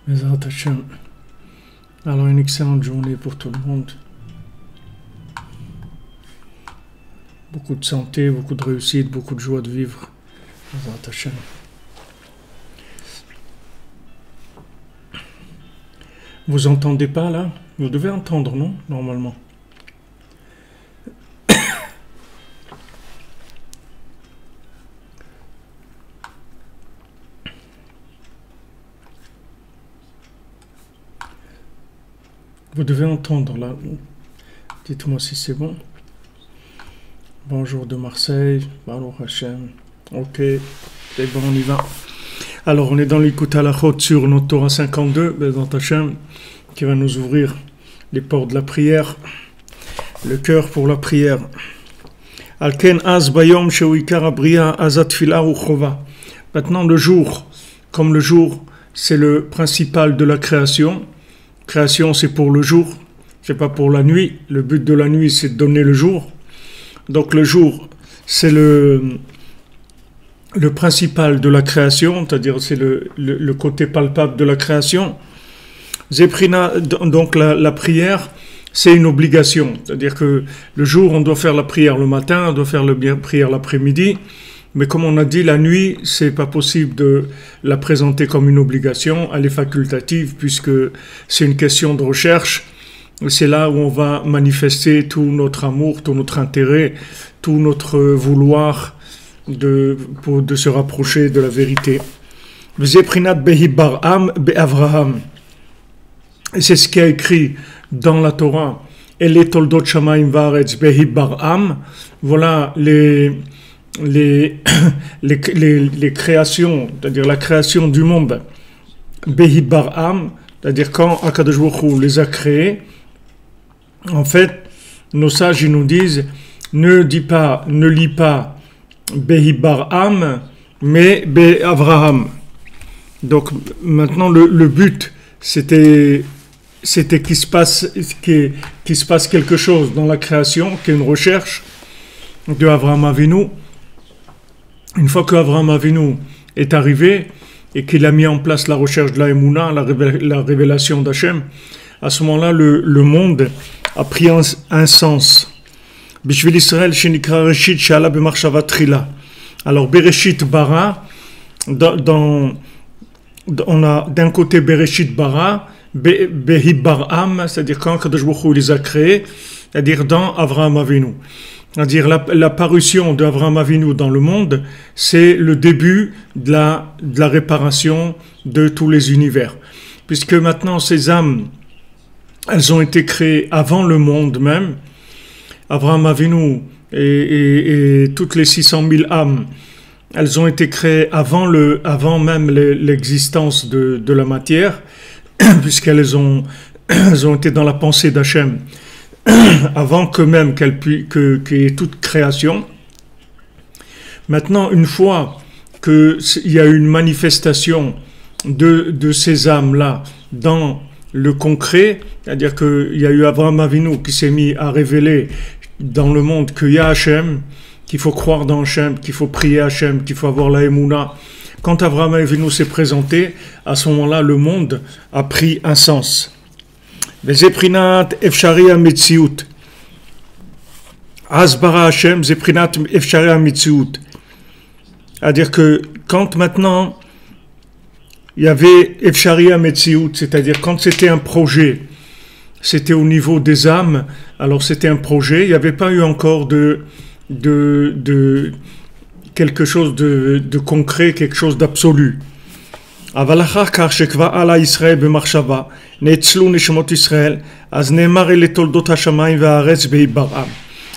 Bezrat Hashem. Alors une excellente journée pour tout le monde. Beaucoup de santé, beaucoup de réussite, beaucoup de joie de vivre. Bezrat Hashem. Vous entendez pas là? Vous devez entendre, non? Normalement. Vous devez entendre là. Dites-moi si c'est bon. Bonjour de Marseille. Baruch Hashem. Ok. C'est bon, on y va. Alors, on est dans l'écoute à la chôte sur notre Torah 52, Bezrat Hashem, qui va nous ouvrir les portes de la prière, le cœur pour la prière. Alken az bayom sheuikar abriya azat tefila u chova. Maintenant, le jour, comme le jour, c'est le principal de la création. Création, c'est pour le jour, c'est pas pour la nuit. Le but de la nuit, c'est de donner le jour. Donc le jour, c'est le principal de la création, c'est-à-dire c'est le côté palpable de la création. Zeprina, donc la prière, c'est une obligation. C'est-à-dire que le jour, on doit faire la prière le matin, on doit faire la prière l'après-midi. Mais comme on a dit, la nuit, c'est pas possible de la présenter comme une obligation. Elle est facultative puisque c'est une question de recherche. C'est là où on va manifester tout notre amour, tout notre intérêt, tout notre vouloir de se rapprocher de la vérité. Et c'est ce qui est écrit dans la Torah. Voilà les créations, c'est-à-dire la création du monde, Behi Bar'am, c'est-à-dire quand Akadosh Baruch Hu les a créés. En fait, nos sages ils nous disent ne lis pas Behi Bar'am, mais Be Avraham. Donc maintenant le but c'était qu'il se passe quelque chose dans la création, qu'il y ait une recherche de Avraham Avinu. Une fois qu'Avraham Avinu est arrivé et qu'il a mis en place la recherche de la Emouna, la révélation d'Hachem, à ce moment-là, le monde a pris un sens. Bishvil Israël shenikra Reshit she'ala b'machshava trila. Alors Bereshit bara, on a d'un côté Bereshit bara, Behi Bar'am, c'est-à-dire quand Kadosh Baruch Hu les a créés, c'est-à-dire dans Avraham Avinu. C'est-à-dire la parution d'Avraham Avinu dans le monde, c'est le début de la réparation de tous les univers. Puisque maintenant ces âmes, elles ont été créées avant le monde même. Avraham Avinu et toutes les 600 000 âmes, elles ont été créées avant même l'existence de la matière, puisqu'elles ont été dans la pensée d'Hachem. Avant que même qu'il y ait toute création. Maintenant, une fois qu'il y a eu une manifestation de ces âmes-là dans le concret, c'est-à-dire qu'il y a eu Avraham Avinu qui s'est mis à révéler dans le monde qu'il y a Hachem, qu'il faut croire dans Hachem, qu'il faut prier Hachem, qu'il faut avoir la Emouna. Quand Avraham Avinu s'est présenté, à ce moment-là, le monde a pris un sens. Zeprinat efshari ha-metziut. Asbara Hashem, Zeprinat efshari ha-metziut. C'est-à-dire que quand maintenant il y avait efshari ha-metziut, c'est-à-dire quand c'était un projet, c'était au niveau des âmes, alors c'était un projet, il n'y avait pas eu encore de quelque chose de concret, quelque chose d'absolu. אבל אחר כך שכבר עלה ישראל במחשבה, נאצלו נשמות ישראל, אז נאמר אלה תולדות השמיים והארץ בהי ברעם.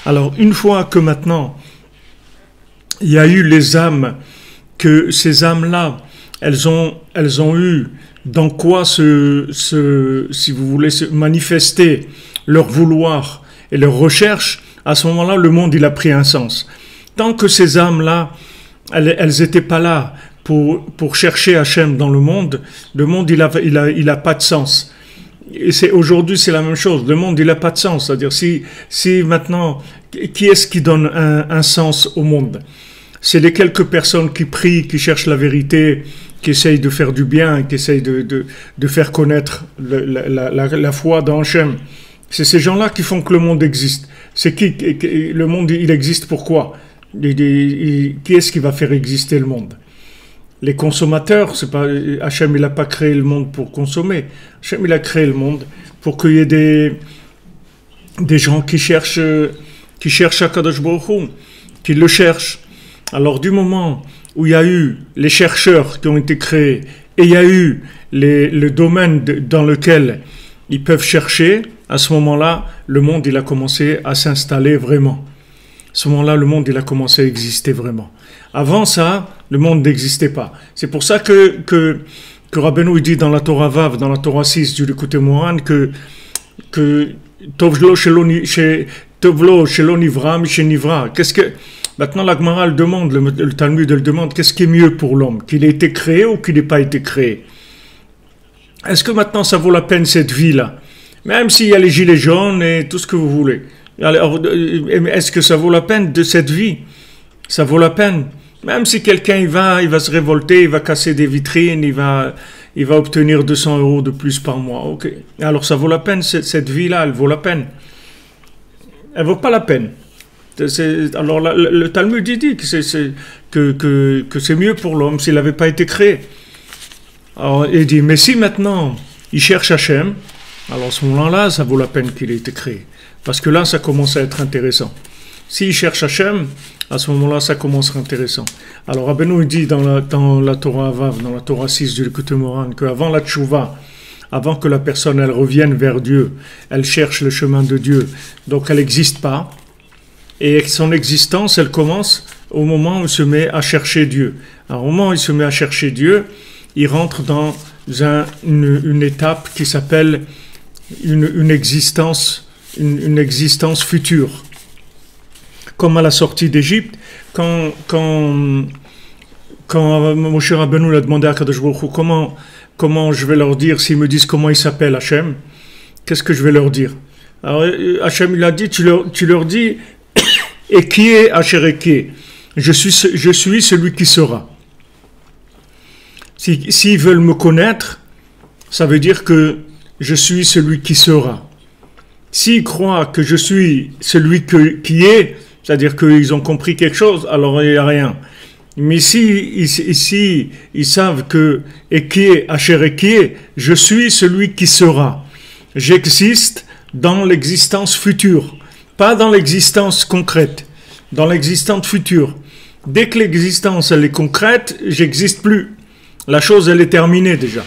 Alors, une fois que maintenant, il y a eu les âmes, que ces âmes-là, elles ont eu dans quoi si vous voulez, se manifester leur vouloir et leur recherche, à ce moment-là, le monde, il a pris un sens. Tant que ces âmes-là, elles n'étaient pas là, pour chercher Hachem dans le monde il a pas de sens. Et aujourd'hui c'est la même chose. Le monde il a pas de sens. C'est-à-dire si maintenant qui est-ce qui donne un sens au monde? C'est les quelques personnes qui prient, qui cherchent la vérité, qui essayent de faire du bien, qui essayent de faire connaître la foi dans Hachem. C'est ces gens-là qui font que le monde existe. C'est le monde, il existe pourquoi? Qui est-ce qui va faire exister le monde? Les consommateurs, c'est pas, Hachem il n'a pas créé le monde pour consommer. Hachem il a créé le monde pour qu'il y ait des gens qui cherchent Akadosh Baruch Hu, qui le cherchent. Alors du moment où il y a eu les chercheurs qui ont été créés et il y a eu le domaine dans lequel ils peuvent chercher, à ce moment-là, le monde il a commencé à s'installer vraiment. À ce moment-là, le monde il a commencé à exister vraiment. Avant ça, le monde n'existait pas. C'est pour ça que Rabbeinu dit dans la Torah Vav, dans la Torah 6 du Likutei Moharan, que Tovlo Shelo Nivra Mishe Nivra. Maintenant la Gemara elle demande, le Talmud elle demande, qu'est-ce qui est mieux pour l'homme, qu'il ait été créé ou qu'il n'ait pas été créé? Est-ce que maintenant ça vaut la peine cette vie-là? Même s'il y a les gilets jaunes et tout ce que vous voulez. Alors, est-ce que ça vaut la peine de cette vie? Ça vaut la peine. Même si quelqu'un il va se révolter, il va casser des vitrines, il va obtenir 200 € de plus par mois. Ok. Alors ça vaut la peine, cette vie-là, elle vaut la peine. Elle vaut pas la peine. Alors le Talmud dit que c'est mieux pour l'homme s'il n'avait pas été créé. Alors il dit, mais si maintenant il cherche Hachem, alors à ce moment-là, ça vaut la peine qu'il ait été créé. Parce que là, ça commence à être intéressant. S'il cherche Hachem, à ce moment-là, ça commence à être intéressant. Alors Rabbeinu dit dans la Torah Vav, dans la Torah 6 du Likutei Moharan, qu'avant la tchouva, avant que la personne elle revienne vers Dieu, elle cherche le chemin de Dieu, donc elle n'existe pas. Et son existence, elle commence au moment où il se met à chercher Dieu. Alors, au moment où il se met à chercher Dieu, il rentre dans une étape qui s'appelle une existence future. Comme à la sortie d'Égypte, quand Moshe Rabbeinu a demandé à Kadosh Baruch Hu, comment je vais leur dire s'ils me disent comment il s'appelle Hachem, qu'est-ce que je vais leur dire? Alors Hachem il a dit, tu leur dis et qui est Asher Eke, je suis celui qui sera. S'ils veulent me connaître, ça veut dire que je suis celui qui sera. S'ils croient que je suis celui qui est, c'est-à-dire qu'ils ont compris quelque chose, alors il n'y a rien. Mais si ils savent que Eke, Asher Eke, je suis celui qui sera. J'existe dans l'existence future, pas dans l'existence concrète, dans l'existence future. Dès que l'existence elle est concrète, j'existe plus. La chose elle est terminée déjà.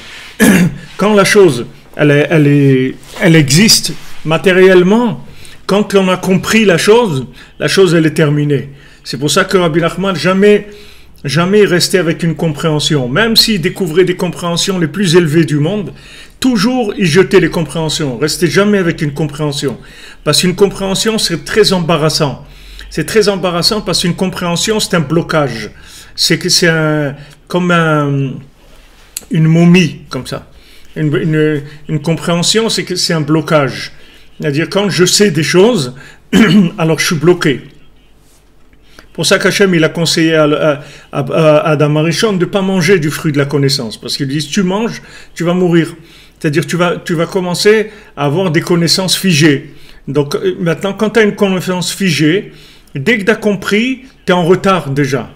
Quand la chose elle existe matériellement, quand on a compris la chose elle est terminée. C'est pour ça que Rabbi Nachman jamais restait avec une compréhension. Même s'il découvrait des compréhensions les plus élevées du monde, toujours il jetait les compréhensions. Restait jamais avec une compréhension. Parce qu'une compréhension c'est très embarrassant. C'est très embarrassant parce qu'une compréhension c'est un blocage. C'est comme une momie comme ça. Une compréhension c'est que c'est un blocage. C'est-à-dire quand je sais des choses, alors je suis bloqué. Pour ça qu'Hachem il a conseillé à Adam Arishon de ne pas manger du fruit de la connaissance. Parce qu'il dit, si tu manges, tu vas mourir. C'est-à-dire tu vas commencer à avoir des connaissances figées. Donc maintenant, quand tu as une connaissance figée, dès que tu as compris, tu es en retard déjà.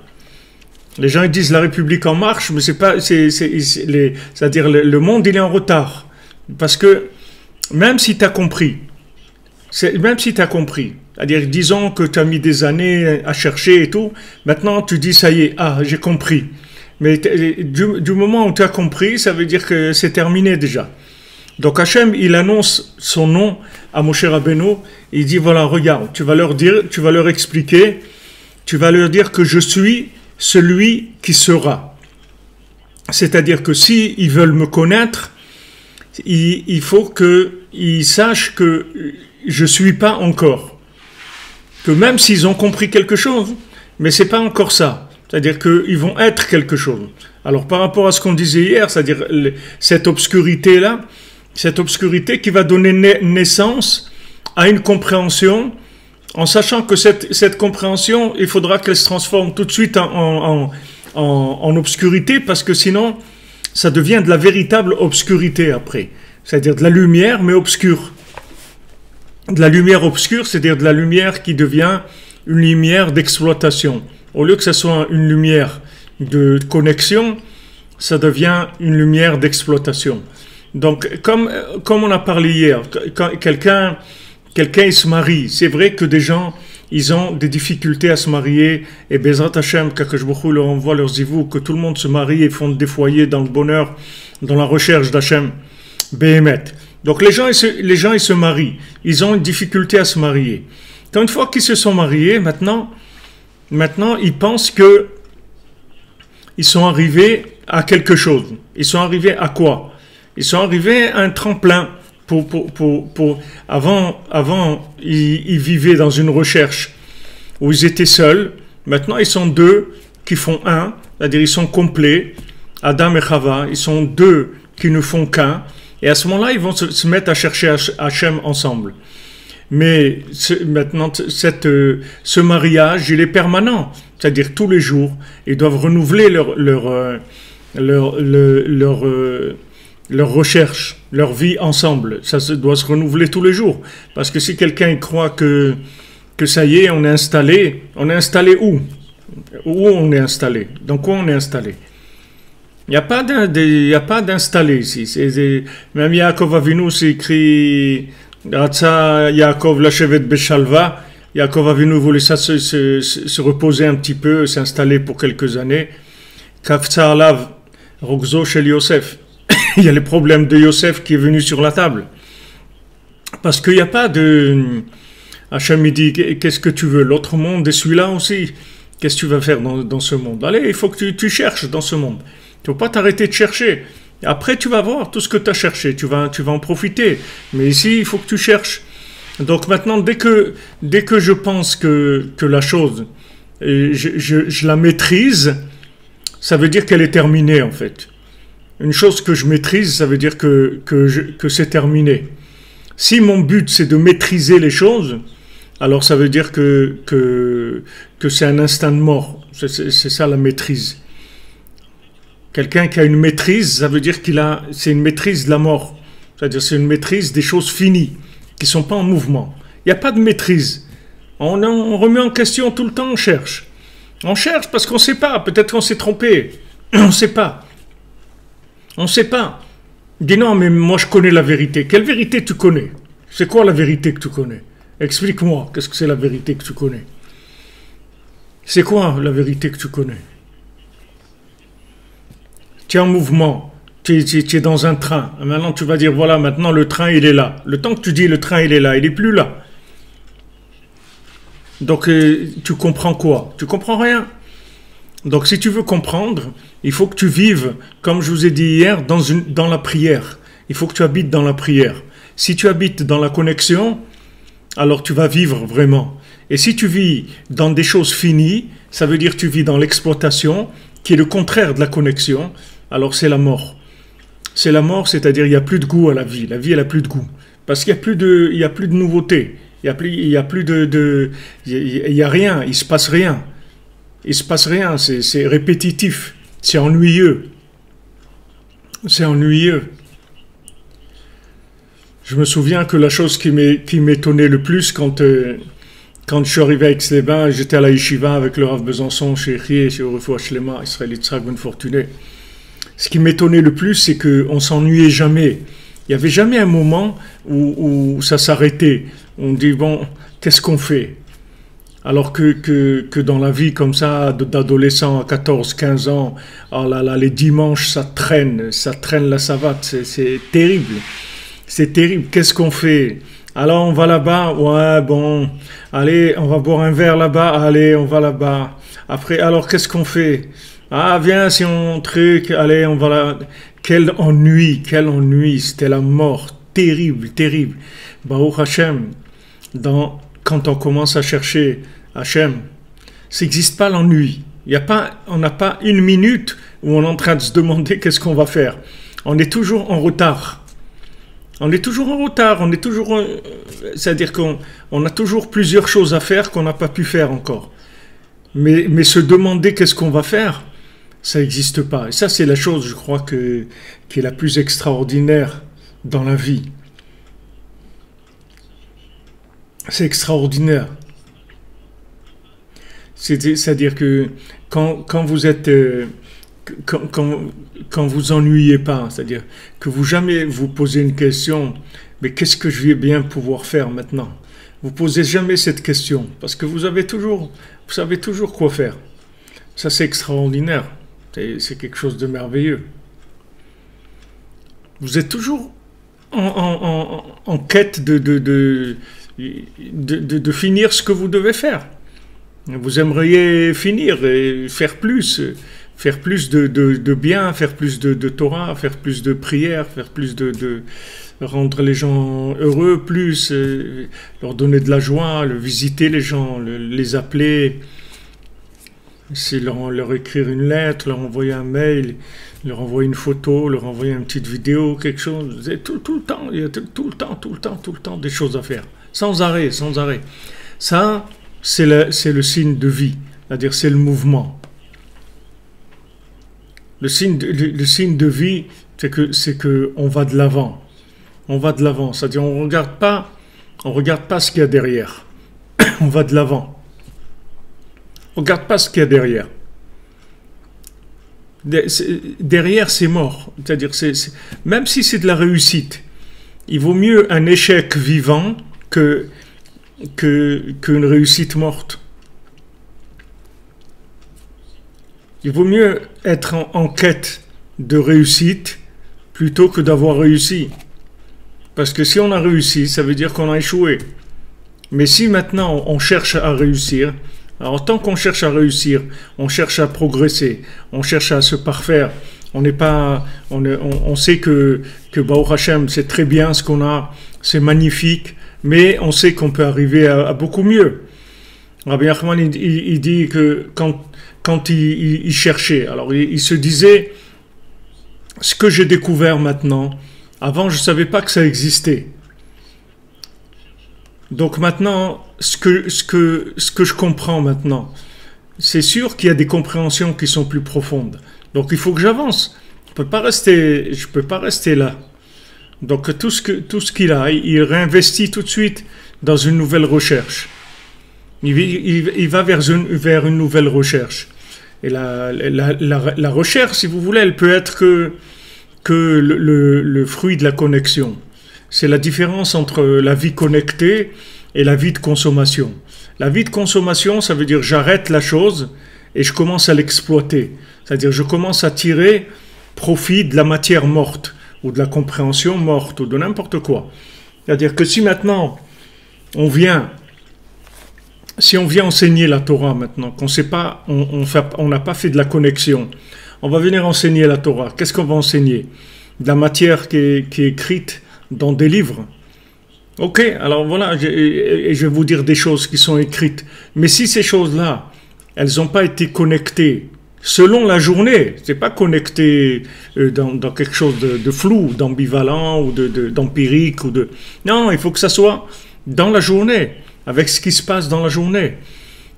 Les gens ils disent la République en marche, mais c'est pas, c'est-à-dire le monde il est en retard. Parce que même si tu as compris, c'est-à-dire, disons que tu as mis des années à chercher et tout, maintenant tu dis, ça y est, j'ai compris. Mais du moment où tu as compris, ça veut dire que c'est terminé déjà. Donc Hachem, il annonce son nom à Moshe Rabbeinu, il dit, voilà, regarde, tu vas leur expliquer, tu vas leur dire que je suis celui qui sera. C'est-à-dire que s'ils veulent me connaître, il faut qu'ils sachent que je ne suis pas encore. Que même s'ils ont compris quelque chose, mais ce n'est pas encore ça. C'est-à-dire qu'ils vont être quelque chose. Alors par rapport à ce qu'on disait hier, c'est-à-dire cette obscurité-là, cette obscurité qui va donner naissance à une compréhension, en sachant que cette compréhension, il faudra qu'elle se transforme tout de suite en en obscurité, parce que sinon, ça devient de la véritable obscurité après. C'est-à-dire de la lumière, mais obscure. De la lumière obscure, c'est-à-dire de la lumière qui devient une lumière d'exploitation. Au lieu que ce soit une lumière de connexion, ça devient une lumière d'exploitation. Donc, comme on a parlé hier, quand quelqu'un il se marie, c'est vrai que des gens, ils ont des difficultés à se marier, et Bezrat Hashem, qu'Akadosh Baruch Hu leur envoie leurs zivou, que tout le monde se marie et fonde des foyers dans le bonheur, dans la recherche d'Hachem, Behemet. Donc les gens ils se marient, ils ont une difficulté à se marier. Quand une fois qu'ils se sont mariés, maintenant ils pensent que ils sont arrivés à quelque chose. Ils sont arrivés à quoi? Ils sont arrivés à un tremplin. Avant, ils vivaient dans une recherche où ils étaient seuls. Maintenant, ils sont deux qui font un, c'est-à-dire ils sont complets. Adam et Chava, ils sont deux qui ne font qu'un. Et à ce moment-là, ils vont se mettre à chercher Hachem ensemble. Mais maintenant, ce mariage, il est permanent. C'est-à-dire tous les jours, ils doivent renouveler leur recherche, leur vie ensemble. Ça doit se renouveler tous les jours. Parce que si quelqu'un croit que ça y est, on est installé où? Où on est installé? Dans quoi on est installé? Il n'y a pas d'installé ici. Même Yaakov Avinu, c'est écrit Ratsa Yaakov Lashevet Beshalva. Yaakov Avinu voulait se reposer un petit peu, s'installer pour quelques années. Kafza Alav Rogzo Shel Yosef. Il y a les problèmes de Yosef qui est venu sur la table. Parce qu'il n'y a pas de... Hachem il dit, qu'est-ce que tu veux? L'autre monde est celui-là aussi. Qu'est-ce que tu vas faire dans ce monde? Allez, il faut que tu cherches dans ce monde. Tu ne peux pas t'arrêter de chercher. Après, tu vas voir tout ce que tu as cherché. Tu vas en profiter. Mais ici, il faut que tu cherches. Donc maintenant, dès que je pense que la chose, je la maîtrise, ça veut dire qu'elle est terminée en fait. Une chose que je maîtrise, ça veut dire que c'est terminé. Si mon but c'est de maîtriser les choses, alors ça veut dire que c'est un instant de mort. C'est ça la maîtrise. Quelqu'un qui a une maîtrise, ça veut dire c'est une maîtrise de la mort. C'est-à-dire c'est une maîtrise des choses finies, qui ne sont pas en mouvement. Il n'y a pas de maîtrise. On remet en question tout le temps, on cherche. On cherche parce qu'on ne sait pas. Peut-être qu'on s'est trompé. On ne sait pas. On ne sait pas. Dis non, mais moi je connais la vérité. Quelle vérité tu connais? C'est quoi la vérité que tu connais? Explique-moi, qu'est-ce que c'est la vérité que tu connais? C'est quoi la vérité que tu connais? Tu es en mouvement, tu es dans un train. Maintenant tu vas dire, voilà, maintenant le train il est là. Le temps que tu dis le train il est là, il n'est plus là. Donc tu comprends quoi? Tu comprends rien. Donc si tu veux comprendre, il faut que tu vives, comme je vous ai dit hier, dans la prière. Il faut que tu habites dans la prière. Si tu habites dans la connexion, alors tu vas vivre vraiment. Et si tu vis dans des choses finies, ça veut dire que tu vis dans l'exploitation, qui est le contraire de la connexion, alors c'est la mort. C'est la mort, c'est-à-dire il n'y a plus de goût à la vie. La vie, elle n'a plus de goût. Parce qu'il n'y a plus de nouveauté. Il n'y a rien, il ne se passe rien. Il ne se passe rien, c'est répétitif, c'est ennuyeux. C'est ennuyeux. Je me souviens que la chose qui m'étonnait le plus quand je suis arrivé à Aix-les-Bains, j'étais à la Yeshiva avec le Rav Besançon, chez Rie, chez Refoua Shlema, Israël Yitzhak Ben Fortuné. Ce qui m'étonnait le plus, c'est qu'on ne s'ennuyait jamais. Il n'y avait jamais un moment où ça s'arrêtait. On dit, bon, qu'est-ce qu'on fait? Alors que dans la vie comme ça, d'adolescent à 14, 15 ans, oh là là, les dimanches, ça traîne la savate, c'est terrible. C'est terrible. Qu'est-ce qu'on fait? Alors on va là-bas, ouais, bon, allez, on va boire un verre là-bas, allez, on va là-bas. Après, alors qu'est-ce qu'on fait? Ah, viens, si on truc, allez, on va là. Quel ennui, c'était la mort, terrible, terrible. Baruch Hashem, quand on commence à chercher Hachem, ça n'existe pas l'ennui. On n'a pas une minute où on est en train de se demander qu'est-ce qu'on va faire. On est toujours en retard. C'est-à-dire qu'on a toujours plusieurs choses à faire qu'on n'a pas pu faire encore. Mais se demander qu'est-ce qu'on va faire, Ça n'existe pas. Et ça, c'est la chose, je crois, qui est la plus extraordinaire dans la vie. C'est extraordinaire. C'est-à-dire que quand vous êtes, quand vous ennuyez pas, c'est-à-dire que vous jamais vous posez une question, mais qu'est-ce que je vais bien pouvoir faire maintenant? Vous posez jamais cette question parce que vous savez toujours quoi faire. Ça, c'est extraordinaire. C'est quelque chose de merveilleux. Vous êtes toujours en quête de finir ce que vous devez faire. Vous aimeriez finir et faire plus de bien, faire plus de Torah, faire plus de prières, faire plus de rendre les gens heureux, plus leur donner de la joie, visiter les gens, les appeler, c'est leur écrire une lettre, leur envoyer un mail, leur envoyer une photo, leur envoyer une petite vidéo, quelque chose. Tout le temps, il y a tout le temps des choses à faire, sans arrêt. Ça, c'est le signe de vie, c'est-à-dire c'est le mouvement. Le signe de vie, c'est que on va de l'avant. On va de l'avant, c'est-à-dire on regarde pas ce qu'il y a derrière. On va de l'avant. On regarde pas ce qu'il y a derrière. Derrière, c'est mort. C'est-à-dire, même si c'est de la réussite, il vaut mieux un échec vivant qu'une réussite morte. Il vaut mieux être en quête de réussite plutôt que d'avoir réussi. Parce que si on a réussi, ça veut dire qu'on a échoué. Mais si maintenant on cherche à réussir, alors tant qu'on cherche à réussir, on cherche à progresser, on cherche à se parfaire, on sait que Baruch Hashem, c'est très bien ce qu'on a, c'est magnifique, mais on sait qu'on peut arriver à beaucoup mieux. Rabbi Nachman, il dit que quand il cherchait, alors il se disait, ce que j'ai découvert maintenant, avant je ne savais pas que ça existait. Donc maintenant, ce que je comprends maintenant, c'est sûr qu'il y a des compréhensions qui sont plus profondes. Donc il faut que j'avance. Je peux pas rester là. Donc tout ce qu'il a, il réinvestit tout de suite dans une nouvelle recherche. Il va vers une nouvelle recherche. Et la recherche, si vous voulez, elle peut être que le fruit de la connexion. C'est la différence entre la vie connectée et la vie de consommation. La vie de consommation, ça veut dire j'arrête la chose et je commence à l'exploiter. C'est-à-dire je commence à tirer profit de la matière morte ou de la compréhension morte ou de n'importe quoi. C'est-à-dire que si maintenant on vient enseigner la Torah maintenant, qu'on sait pas, on n'a pas fait de la connexion, on va venir enseigner la Torah. Qu'est-ce qu'on va enseigner? De la matière qui est écrite dans des livres. Ok, alors voilà, je vais vous dire des choses qui sont écrites. Mais si ces choses-là, elles n'ont pas été connectées selon la journée, c'est pas connecté dans quelque chose de flou, d'ambivalent ou d'empirique Non, il faut que ça soit dans la journée, avec ce qui se passe dans la journée.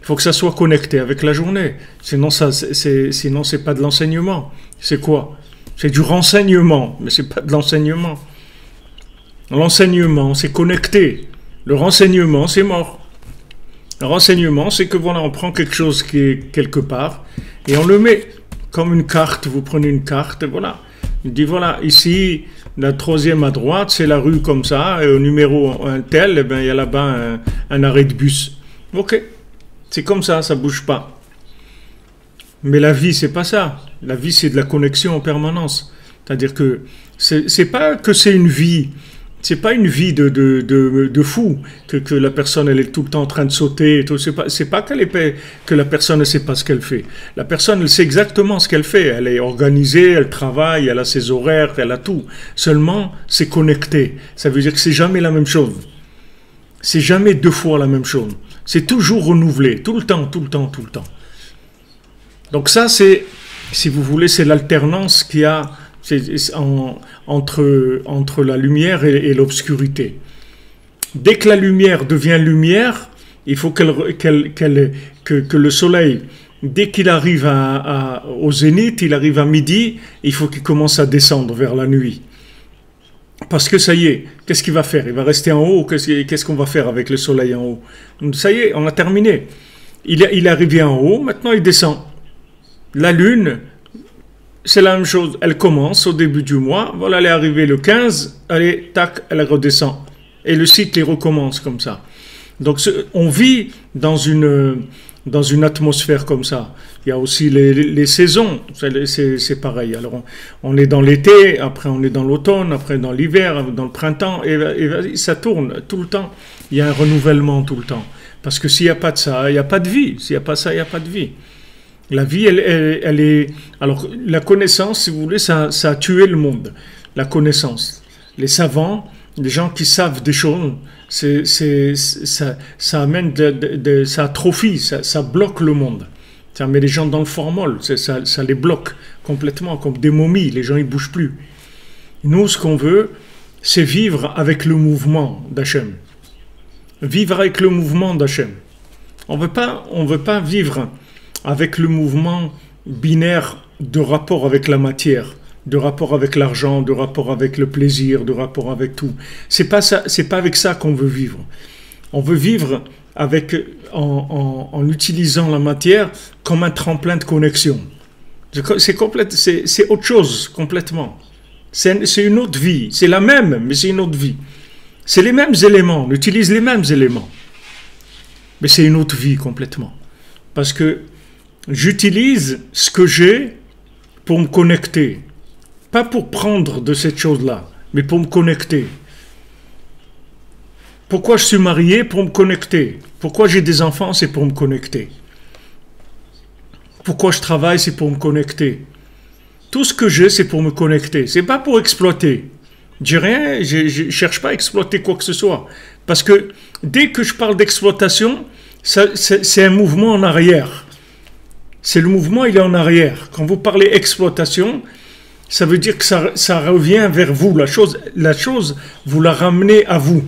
Il faut que ça soit connecté avec la journée. Sinon, c'est pas de l'enseignement. C'est quoi? C'est du renseignement, mais c'est pas de l'enseignement. L'enseignement, c'est connecté. Le renseignement, c'est mort. Le renseignement, c'est que voilà, on prend quelque chose qui est quelque part et on le met comme une carte. Vous prenez une carte, et voilà. Il dit voilà, ici, la troisième à droite, c'est la rue comme ça, et au numéro un tel, eh ben, il y a là-bas un arrêt de bus. Ok, c'est comme ça bouge pas. Mais la vie, c'est pas ça. La vie, c'est de la connexion en permanence. C'est-à-dire que c'est pas que c'est une vie. C'est pas une vie de fou que la personne elle est tout le temps en train de sauter et tout. C'est pas que la personne ne sait pas ce qu'elle fait. La personne elle sait exactement ce qu'elle fait. Elle est organisée, elle travaille, elle a ses horaires, elle a tout. Seulement c'est connecté. Ça veut dire que c'est jamais la même chose. C'est jamais deux fois la même chose. C'est toujours renouvelé, tout le temps. Donc ça c'est, si vous voulez, c'est l'alternance qu'il y a. Entre la lumière et l'obscurité. Dès que la lumière devient lumière, il faut que le soleil dès qu'il arrive au zénith, il arrive à midi, il faut qu'il commence à descendre vers la nuit. Parce que ça y est, qu'est-ce qu'il va faire? Il va rester en haut, qu'est-ce qu'on va faire avec le soleil en haut? Ça y est, on a terminé. Il est arrivé en haut, maintenant il descend. La lune, c'est la même chose, elle commence au début du mois, voilà, elle est arrivée le 15, allez, tac, elle redescend. Et le cycle, il recommence comme ça. Donc on vit dans une atmosphère comme ça. Il y a aussi les saisons, c'est pareil. Alors on est dans l'été, après on est dans l'automne, après dans l'hiver, dans le printemps, et ça tourne tout le temps. Il y a un renouvellement tout le temps. Parce que s'il n'y a pas de ça, il n'y a pas de vie. S'il n'y a pas ça, il n'y a pas de vie. La vie, elle est... Alors la connaissance, si vous voulez, ça a tué le monde. La connaissance. Les savants, les gens qui savent des choses, ça amène, ça atrophie, ça bloque le monde. Ça met les gens dans le formol, ça les bloque complètement, comme des momies, les gens ils bougent plus. Nous, ce qu'on veut, c'est vivre avec le mouvement d'Hachem. Vivre avec le mouvement d'Hachem. On veut pas vivre avec le mouvement binaire de rapport avec la matière, de rapport avec l'argent, de rapport avec le plaisir, de rapport avec tout. C'est pas avec ça qu'on veut vivre. On veut vivre en utilisant la matière comme un tremplin de connexion. C'est autre chose complètement. C'est une autre vie. C'est la même, mais c'est une autre vie. C'est les mêmes éléments. On utilise les mêmes éléments. Mais c'est une autre vie complètement. Parce que j'utilise ce que j'ai pour me connecter. Pas pour prendre de cette chose-là, mais pour me connecter. Pourquoi je suis marié? Pour me connecter. Pourquoi j'ai des enfants? C'est pour me connecter. Pourquoi je travaille? C'est pour me connecter. Tout ce que j'ai, c'est pour me connecter. C'est pas pour exploiter. Je cherche pas à exploiter quoi que ce soit. Parce que dès que je parle d'exploitation, c'est un mouvement en arrière. C'est le mouvement, il est en arrière. Quand vous parlez exploitation, ça veut dire que ça revient vers vous. La chose, vous la ramenez à vous.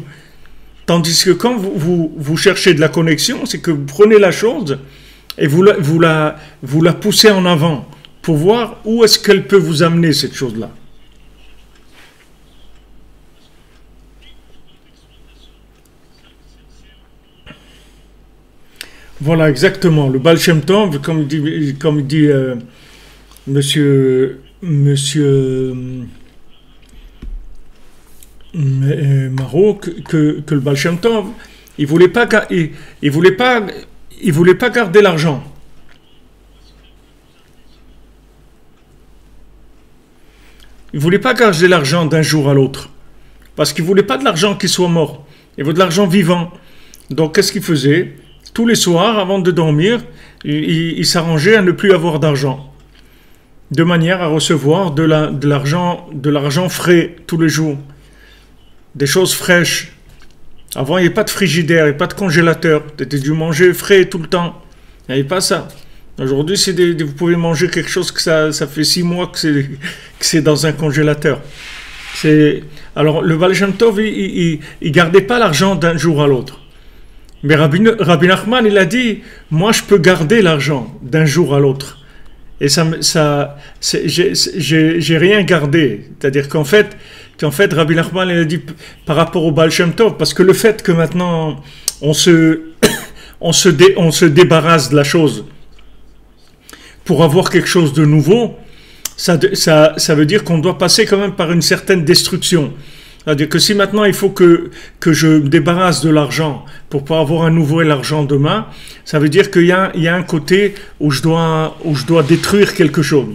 Tandis que quand vous cherchez de la connexion, c'est que vous prenez la chose et vous la poussez en avant pour voir où est-ce qu'elle peut vous amener, cette chose-là. Voilà, exactement. Le Baal Shem Tov, comme dit monsieur Marot, que le Baal Shem Tov, il voulait pas garder l'argent. Il voulait pas garder l'argent d'un jour à l'autre, parce qu'il voulait pas de l'argent qui soit mort. Il veut de l'argent vivant. Donc, qu'est-ce qu'il faisait? Tous les soirs, avant de dormir, il s'arrangeait à ne plus avoir d'argent, de manière à recevoir de l'argent frais tous les jours, des choses fraîches. Avant, il n'y avait pas de frigidaire, il n'y avait pas de congélateur. Tu étais dû manger frais tout le temps. Il n'y avait pas ça. Aujourd'hui, vous pouvez manger quelque chose que ça fait 6 mois que c'est dans un congélateur. Alors, le Baal Shem Tov, il gardait pas l'argent d'un jour à l'autre. Mais Rabbi Nachman, il a dit, moi, je peux garder l'argent d'un jour à l'autre. Et j'ai rien gardé. C'est-à-dire qu'en fait, Rabbi Nachman, il a dit par rapport au Baal Shem Tov, parce que le fait que maintenant on se débarrasse de la chose pour avoir quelque chose de nouveau, ça veut dire qu'on doit passer quand même par une certaine destruction. C'est-à-dire que si maintenant il faut que je me débarrasse de l'argent pour pouvoir avoir un nouveau l'argent demain, ça veut dire qu'il y a un côté où je dois détruire quelque chose.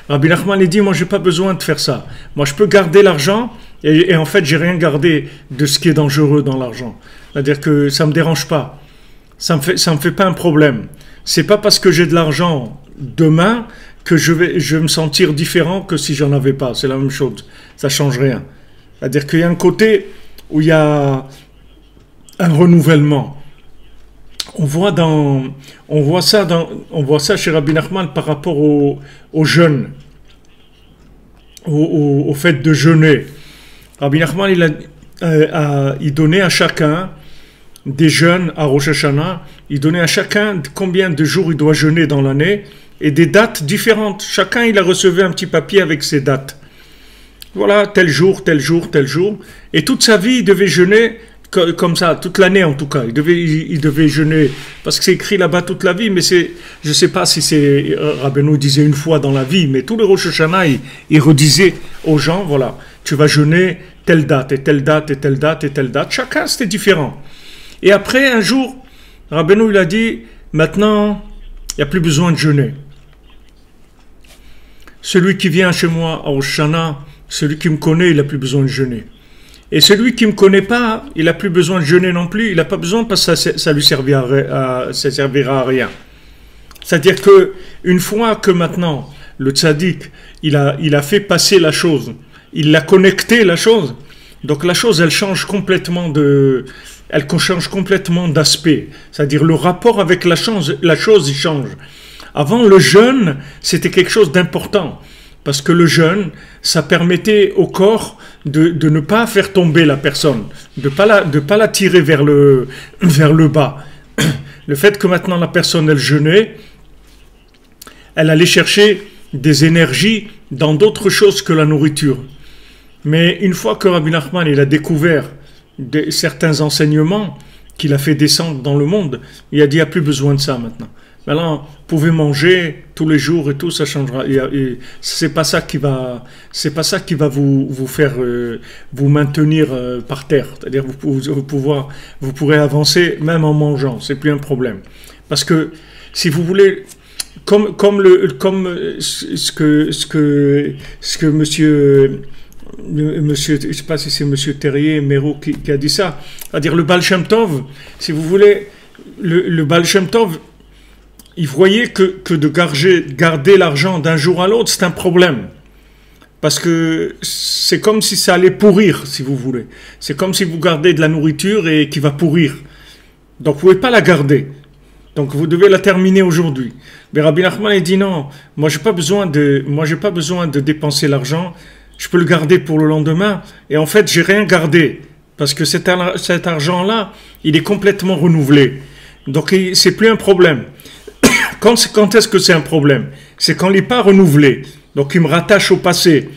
Rabbi Nachman il dit, moi j'ai pas besoin de faire ça. Moi je peux garder l'argent et en fait j'ai rien gardé de ce qui est dangereux dans l'argent. C'est-à-dire que ça me dérange pas. Ça me fait pas un problème. C'est pas parce que j'ai de l'argent demain que je vais me sentir différent que si j'en avais pas. C'est la même chose. Ça change rien. C'est-à-dire qu'il y a un côté où il y a un renouvellement. On voit ça chez Rabbi Nachman par rapport aux jeûnes, au fait de jeûner. Rabbi Nachman, il donnait à chacun des jeûnes à Rosh Hashanah, il donnait à chacun combien de jours il doit jeûner dans l'année et des dates différentes. Chacun, il a reçu un petit papier avec ses dates. Voilà, tel jour, tel jour, tel jour. Et toute sa vie, il devait jeûner comme ça, toute l'année en tout cas. Il devait jeûner, parce que c'est écrit là-bas toute la vie, mais c'est, je ne sais pas si c'est, Rabbeinu disait une fois dans la vie, mais tous les Rosh Hashanah, il redisait aux gens, voilà, tu vas jeûner telle date, et telle date, et telle date, et telle date. Chacun, c'était différent. Et après, un jour, Rabbeinu, il a dit, maintenant, il n'y a plus besoin de jeûner. Celui qui vient chez moi à Rosh Hashanah, celui qui me connaît, il n'a plus besoin de jeûner. Et celui qui ne me connaît pas, il n'a plus besoin de jeûner non plus, il n'a pas besoin parce que ça lui servira à rien. C'est-à-dire que une fois que maintenant, le tzaddik, il a fait passer la chose, il l'a connecté la chose, donc la chose, elle change complètement d'aspect. C'est-à-dire le rapport avec la chose, il change. Avant, le jeûne, c'était quelque chose d'important. Parce que le jeûne, ça permettait au corps de ne pas faire tomber la personne, de pas la tirer vers le bas. Le fait que maintenant la personne, elle jeûnait, elle allait chercher des énergies dans d'autres choses que la nourriture. Mais une fois que Rabbi Nachman il a découvert certains enseignements qu'il a fait descendre dans le monde, il a dit, il n'y a plus besoin de ça maintenant. Maintenant, vous pouvez manger tous les jours et tout, ça changera. C'est pas ça qui va vous faire vous maintenir par terre. C'est-à-dire vous pourrez avancer même en mangeant. C'est plus un problème. Parce que si vous voulez, comme ce que monsieur, je sais pas si c'est monsieur Terrier, Méro qui a dit ça. C'est-à-dire le Baal Shem Tov, si vous voulez, le Baal Shem Tov, il voyait que de garder l'argent d'un jour à l'autre, c'est un problème. Parce que c'est comme si ça allait pourrir, si vous voulez. C'est comme si vous gardez de la nourriture et qui va pourrir. Donc vous ne pouvez pas la garder. Donc vous devez la terminer aujourd'hui. Mais Rabbi Nachman il dit non, moi j'ai pas besoin de dépenser l'argent, je peux le garder pour le lendemain. Et en fait, j'ai rien gardé. Parce que cet argent-là, il est complètement renouvelé. Donc c'est plus un problème. Quand est-ce que c'est un problème? C'est quand il n'est pas renouvelé. Donc il me rattache au passé.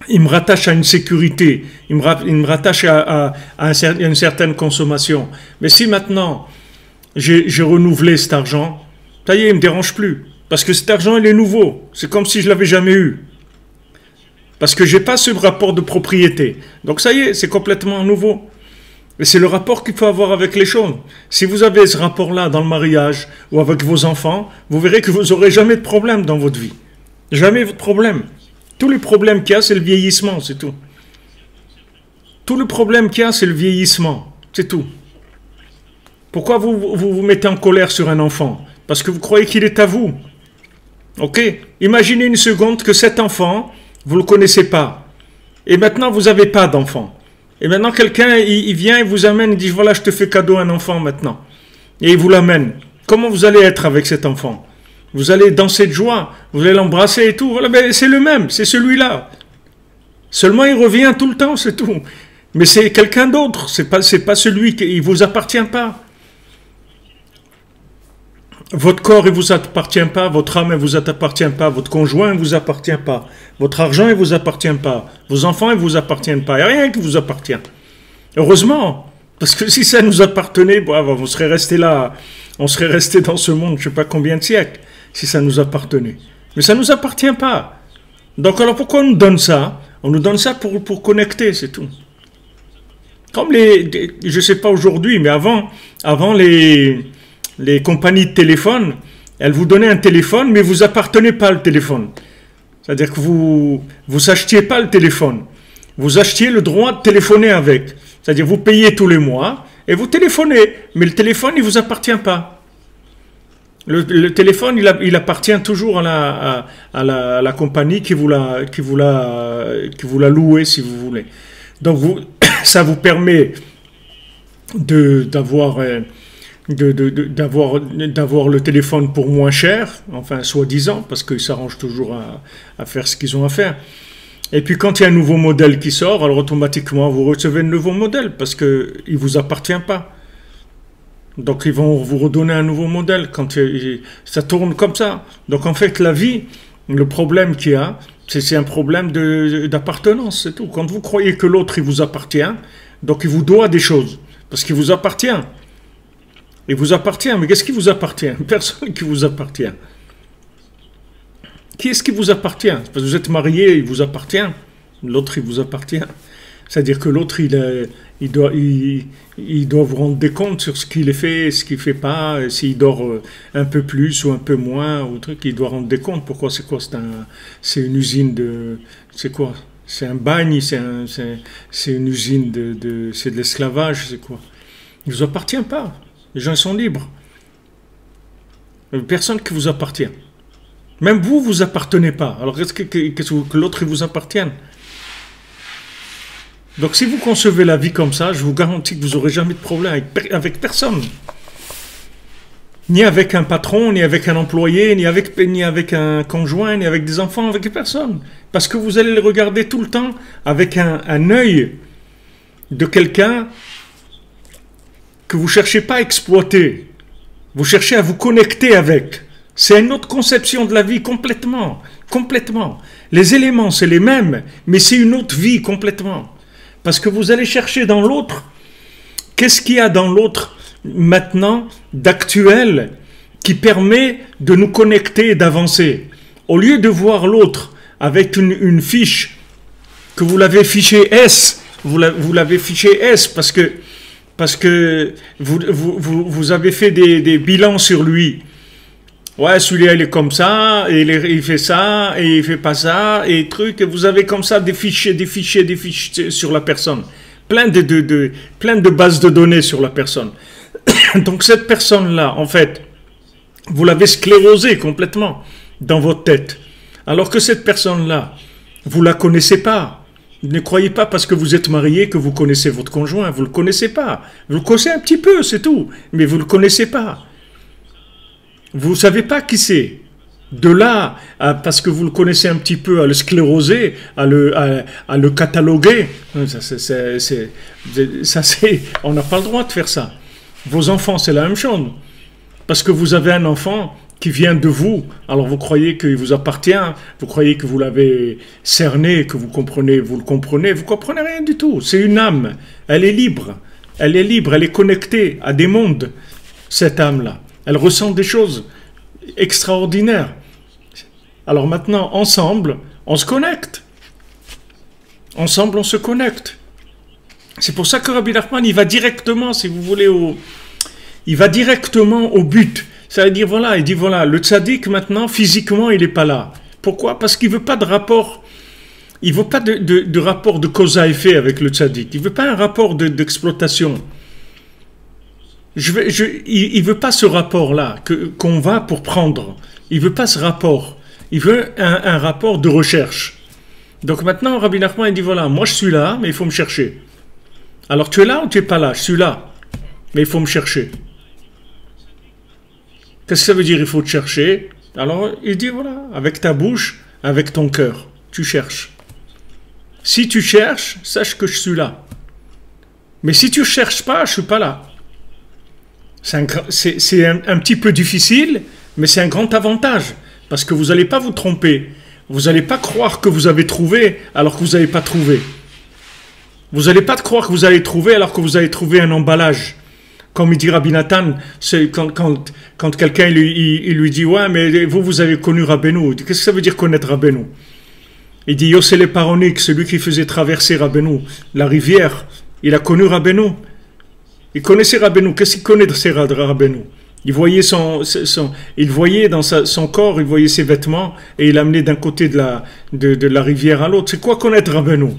Il me rattache à une sécurité. Il me rattache à une certaine consommation. Mais si maintenant, j'ai renouvelé cet argent, ça y est, il ne me dérange plus. Parce que cet argent, il est nouveau. C'est comme si je ne l'avais jamais eu. Parce que je n'ai pas ce rapport de propriété. Donc ça y est, c'est complètement nouveau. Et c'est le rapport qu'il faut avoir avec les choses. Si vous avez ce rapport-là dans le mariage ou avec vos enfants, vous verrez que vous n'aurez jamais de problème dans votre vie. Jamais de problème. Tous les problèmes qu'il y a, c'est le vieillissement, c'est tout. Tout le problème qu'il y a, c'est le vieillissement, c'est tout. Pourquoi vous mettez en colère sur un enfant? Parce que vous croyez qu'il est à vous. Ok? Imaginez une seconde que cet enfant, vous ne le connaissez pas. Et maintenant, vous n'avez pas d'enfant. Et maintenant, quelqu'un, il vient et vous amène, il dit, voilà, je te fais cadeau un enfant maintenant. Et il vous l'amène. Comment vous allez être avec cet enfant? Vous allez danser de joie, vous allez l'embrasser et tout. Voilà, ben, c'est le même, c'est celui-là. Seulement, il revient tout le temps, c'est tout. Mais c'est quelqu'un d'autre, c'est pas celui qui, il vous appartient pas. Votre corps, il vous appartient pas, votre âme, elle vous appartient pas, votre conjoint, il vous appartient pas, votre argent, il vous appartient pas, vos enfants, ils vous appartiennent pas, il n'y a rien qui vous appartient. Heureusement, parce que si ça nous appartenait, bon, on serait resté là, on serait resté dans ce monde, je sais pas combien de siècles, si ça nous appartenait. Mais ça nous appartient pas. Donc alors pourquoi on nous donne ça? On nous donne ça pour connecter, c'est tout. Comme je sais pas aujourd'hui, mais avant les compagnies de téléphone, elles vous donnaient un téléphone, mais vous appartenez pas le téléphone. C'est-à-dire que vous achetiez pas le téléphone. Vous achetiez le droit de téléphoner avec. C'est-à-dire vous payez tous les mois et vous téléphonez. Mais le téléphone, il vous appartient pas. Le téléphone, il appartient toujours à la compagnie qui vous l'a loué, si vous voulez. Donc ça vous permet d'avoir le téléphone pour moins cher, enfin soi-disant, parce qu'ils s'arrangent toujours à faire ce qu'ils ont à faire. Et puis quand il y a un nouveau modèle qui sort, alors automatiquement vous recevez le nouveau modèle, parce qu'il ne vous appartient pas. Donc ils vont vous redonner un nouveau modèle quand ça tourne comme ça. Donc en fait la vie, le problème qu'il y a, c'est un problème d'appartenance, c'est tout. Quand vous croyez que l'autre il vous appartient, donc il vous doit des choses parce qu'il vous appartient. Il vous appartient, mais qu'est-ce qui vous appartient? Personne qui vous appartient. Qui est-ce qui vous appartient? Parce que vous êtes marié, il vous appartient. L'autre il vous appartient. C'est-à-dire que l'autre, il doit vous rendre des comptes sur ce qu'il fait, ce qu'il ne fait pas, s'il dort un peu plus ou un peu moins, ou truc, il doit rendre des comptes. Pourquoi? C'est quoi? C'est une usine de... C'est quoi? C'est un bagne, c'est une usine c'est de l'esclavage, c'est quoi? Il ne vous appartient pas. Les gens sont libres. Personne qui vous appartient. Même vous, vous appartenez pas. Alors est-ce que l'autre vous appartienne? Donc si vous concevez la vie comme ça, je vous garantis que vous n'aurez jamais de problème avec personne. Ni avec un patron, ni avec un employé, ni avec un conjoint, ni avec des enfants, avec personne. Parce que vous allez le regarder tout le temps avec un œil de quelqu'un que vous ne cherchez pas à exploiter. Vous cherchez à vous connecter avec. C'est une autre conception de la vie complètement. Complètement. Les éléments, c'est les mêmes, mais c'est une autre vie complètement. Parce que vous allez chercher dans l'autre, qu'est-ce qu'il y a dans l'autre maintenant d'actuel qui permet de nous connecter et d'avancer. Au lieu de voir l'autre avec une fiche, que vous l'avez fiché S, vous l'avez fiché S parce que vous avez fait des bilans sur lui. Ouais, celui-là, il est comme ça, et il fait ça, et il fait pas ça, et truc, et vous avez comme ça des fichiers sur la personne. Plein de bases de données sur la personne. Donc cette personne-là, en fait, vous l'avez sclérosée complètement dans votre tête. Alors que cette personne-là, vous la connaissez pas. Ne croyez pas parce que vous êtes marié que vous connaissez votre conjoint. Vous le connaissez pas. Vous le connaissez un petit peu, c'est tout. Mais vous le connaissez pas. Vous ne savez pas qui c'est. De là, parce que vous le connaissez un petit peu, à le scléroser, à le cataloguer, on n'a pas le droit de faire ça. Vos enfants, c'est la même chose. Parce que vous avez un enfant qui vient de vous, alors vous croyez qu'il vous appartient, vous croyez que vous l'avez cerné, que vous le comprenez rien du tout. C'est une âme, elle est libre, elle est connectée à des mondes, cette âme-là. Elle ressent des choses extraordinaires. Alors maintenant, ensemble, on se connecte. Ensemble, on se connecte. C'est pour ça que Rabbi Nachman, il va directement, si vous voulez, il va directement au but. Ça veut dire, voilà, il dit, voilà, le tzaddik, maintenant, physiquement, il n'est pas là. Pourquoi? Parce qu'il ne veut pas de rapport. Il ne veut pas de rapport de cause à effet avec le tzaddik. Il ne veut pas un rapport d'exploitation. Il ne veut pas ce rapport-là qu'on va pour prendre. Il ne veut pas ce rapport. Il veut un rapport de recherche. Donc maintenant, Rabbi Nachman, il dit, voilà, moi je suis là, mais il faut me chercher. Alors tu es là ou tu n'es pas là? Je suis là, mais il faut me chercher. Qu'est-ce que ça veut dire, il faut te chercher? Alors il dit, voilà, avec ta bouche, avec ton cœur, tu cherches. Si tu cherches, sache que je suis là. Mais si tu ne cherches pas, je ne suis pas là. C'est un petit peu difficile, mais c'est un grand avantage. Parce que vous n'allez pas vous tromper. Vous n'allez pas croire que vous avez trouvé alors que vous n'avez pas trouvé. Vous n'allez pas croire que vous allez trouver alors que vous avez trouvé un emballage. Comme il dit Rabbi Nathan, quand quelqu'un il lui dit « Ouais, mais vous avez connu Rabbeinu. » Qu'est-ce que ça veut dire connaître Rabbeinu? Il dit « Yossé le Paronique, celui qui faisait traverser Rabbeinu, la rivière, il a connu Rabbeinu. » Il connaissait Rabbeinu. Qu'est-ce qu'il connaît de Rabbeinu? Il voyait dans son corps, il voyait ses vêtements et il l'amenait d'un côté de la rivière à l'autre. C'est quoi connaître Rabbeinu?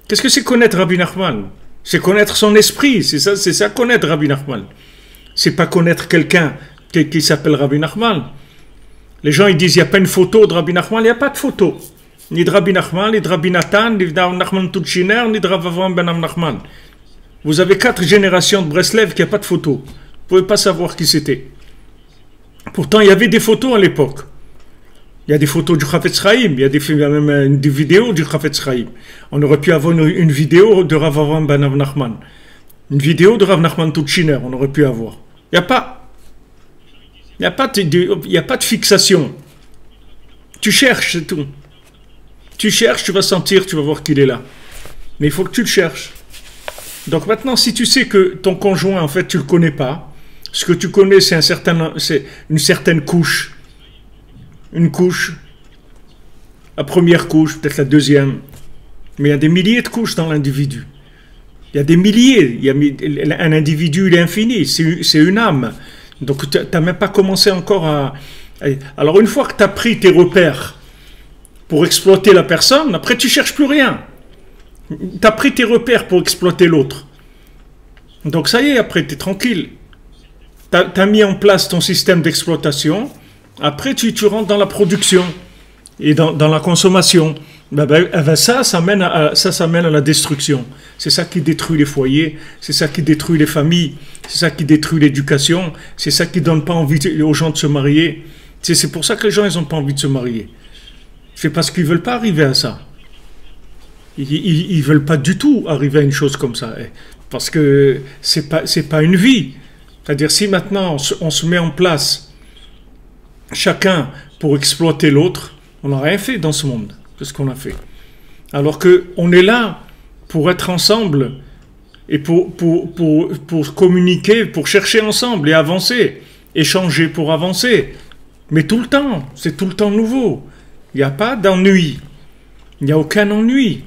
Qu'est-ce que c'est connaître Rabbi Nachman? C'est connaître son esprit. C'est ça connaître Rabbi Nachman. C'est pas connaître quelqu'un qui s'appelle Rabbi Nachman. Les gens ils disent il n'y a pas une photo de Rabbi Nachman. Il n'y a pas de photo. Ni de Rabbi Nachman, ni de Rabbi Nathan, ni de Nachman Tutchiner, ni de Rav Avraham ben Nachman. Vous avez 4 générations de Breslev qui n'ont pas de photos. Vous ne pouvez pas savoir qui c'était. Pourtant, il y avait des photos à l'époque. Il y a des photos du Chafetz Chaim, il y a même des vidéos du Chafetz Chaim. On aurait pu avoir une vidéo de Rav Avraham ben Nachman. Une vidéo de Rav Nachman Tutchiner, on aurait pu avoir. Il n'y a pas, il y a pas de fixation. Tu cherches, c'est tout. Tu cherches, tu vas sentir, tu vas voir qu'il est là. Mais il faut que tu le cherches. Donc maintenant, si tu sais que ton conjoint, en fait, tu ne le connais pas, ce que tu connais, c'est une certaine couche. Une couche. La première couche, peut-être la deuxième. Mais il y a des milliers de couches dans l'individu. Il y a des milliers. Un individu, il est infini. C'est une âme. Donc tu n'as même pas commencé encore à... Alors une fois que tu as pris tes repères pour exploiter la personne, après tu ne cherches plus rien. Tu as pris tes repères pour exploiter l'autre. Donc ça y est, après tu es tranquille. Tu as mis en place ton système d'exploitation. Après tu rentres dans la production et dans la consommation. Ça mène à la destruction. C'est ça qui détruit les foyers, c'est ça qui détruit les familles, c'est ça qui détruit l'éducation, c'est ça qui ne donne pas envie aux gens de se marier. C'est pour ça que les gens ils n'ont pas envie de se marier. C'est parce qu'ils ne veulent pas arriver à ça. Ils ne veulent pas du tout arriver à une chose comme ça. Parce que c'est pas une vie. C'est-à-dire si maintenant on se met en place chacun pour exploiter l'autre, on n'a rien fait dans ce monde. C'est ce qu'on a fait. Alors qu'on est là pour être ensemble et pour communiquer, pour chercher ensemble et avancer, échanger pour avancer. Mais tout le temps, c'est tout le temps nouveau. Il n'y a pas d'ennui. Il n'y a aucun ennui.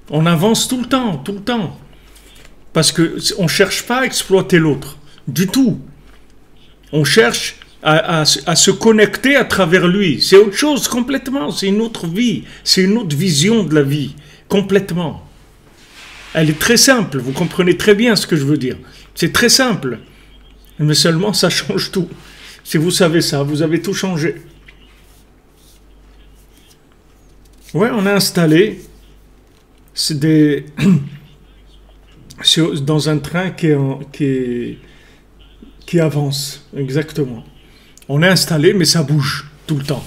On avance tout le temps, tout le temps. Parce qu'on ne cherche pas à exploiter l'autre, du tout. On cherche à se connecter à travers lui. C'est autre chose complètement, c'est une autre vie, c'est une autre vision de la vie, complètement. Elle est très simple, vous comprenez très bien ce que je veux dire. C'est très simple, mais seulement ça change tout. Si vous savez ça, vous avez tout changé. Ouais, on a installé dans un train qui avance, exactement. On est installé, mais ça bouge tout le temps.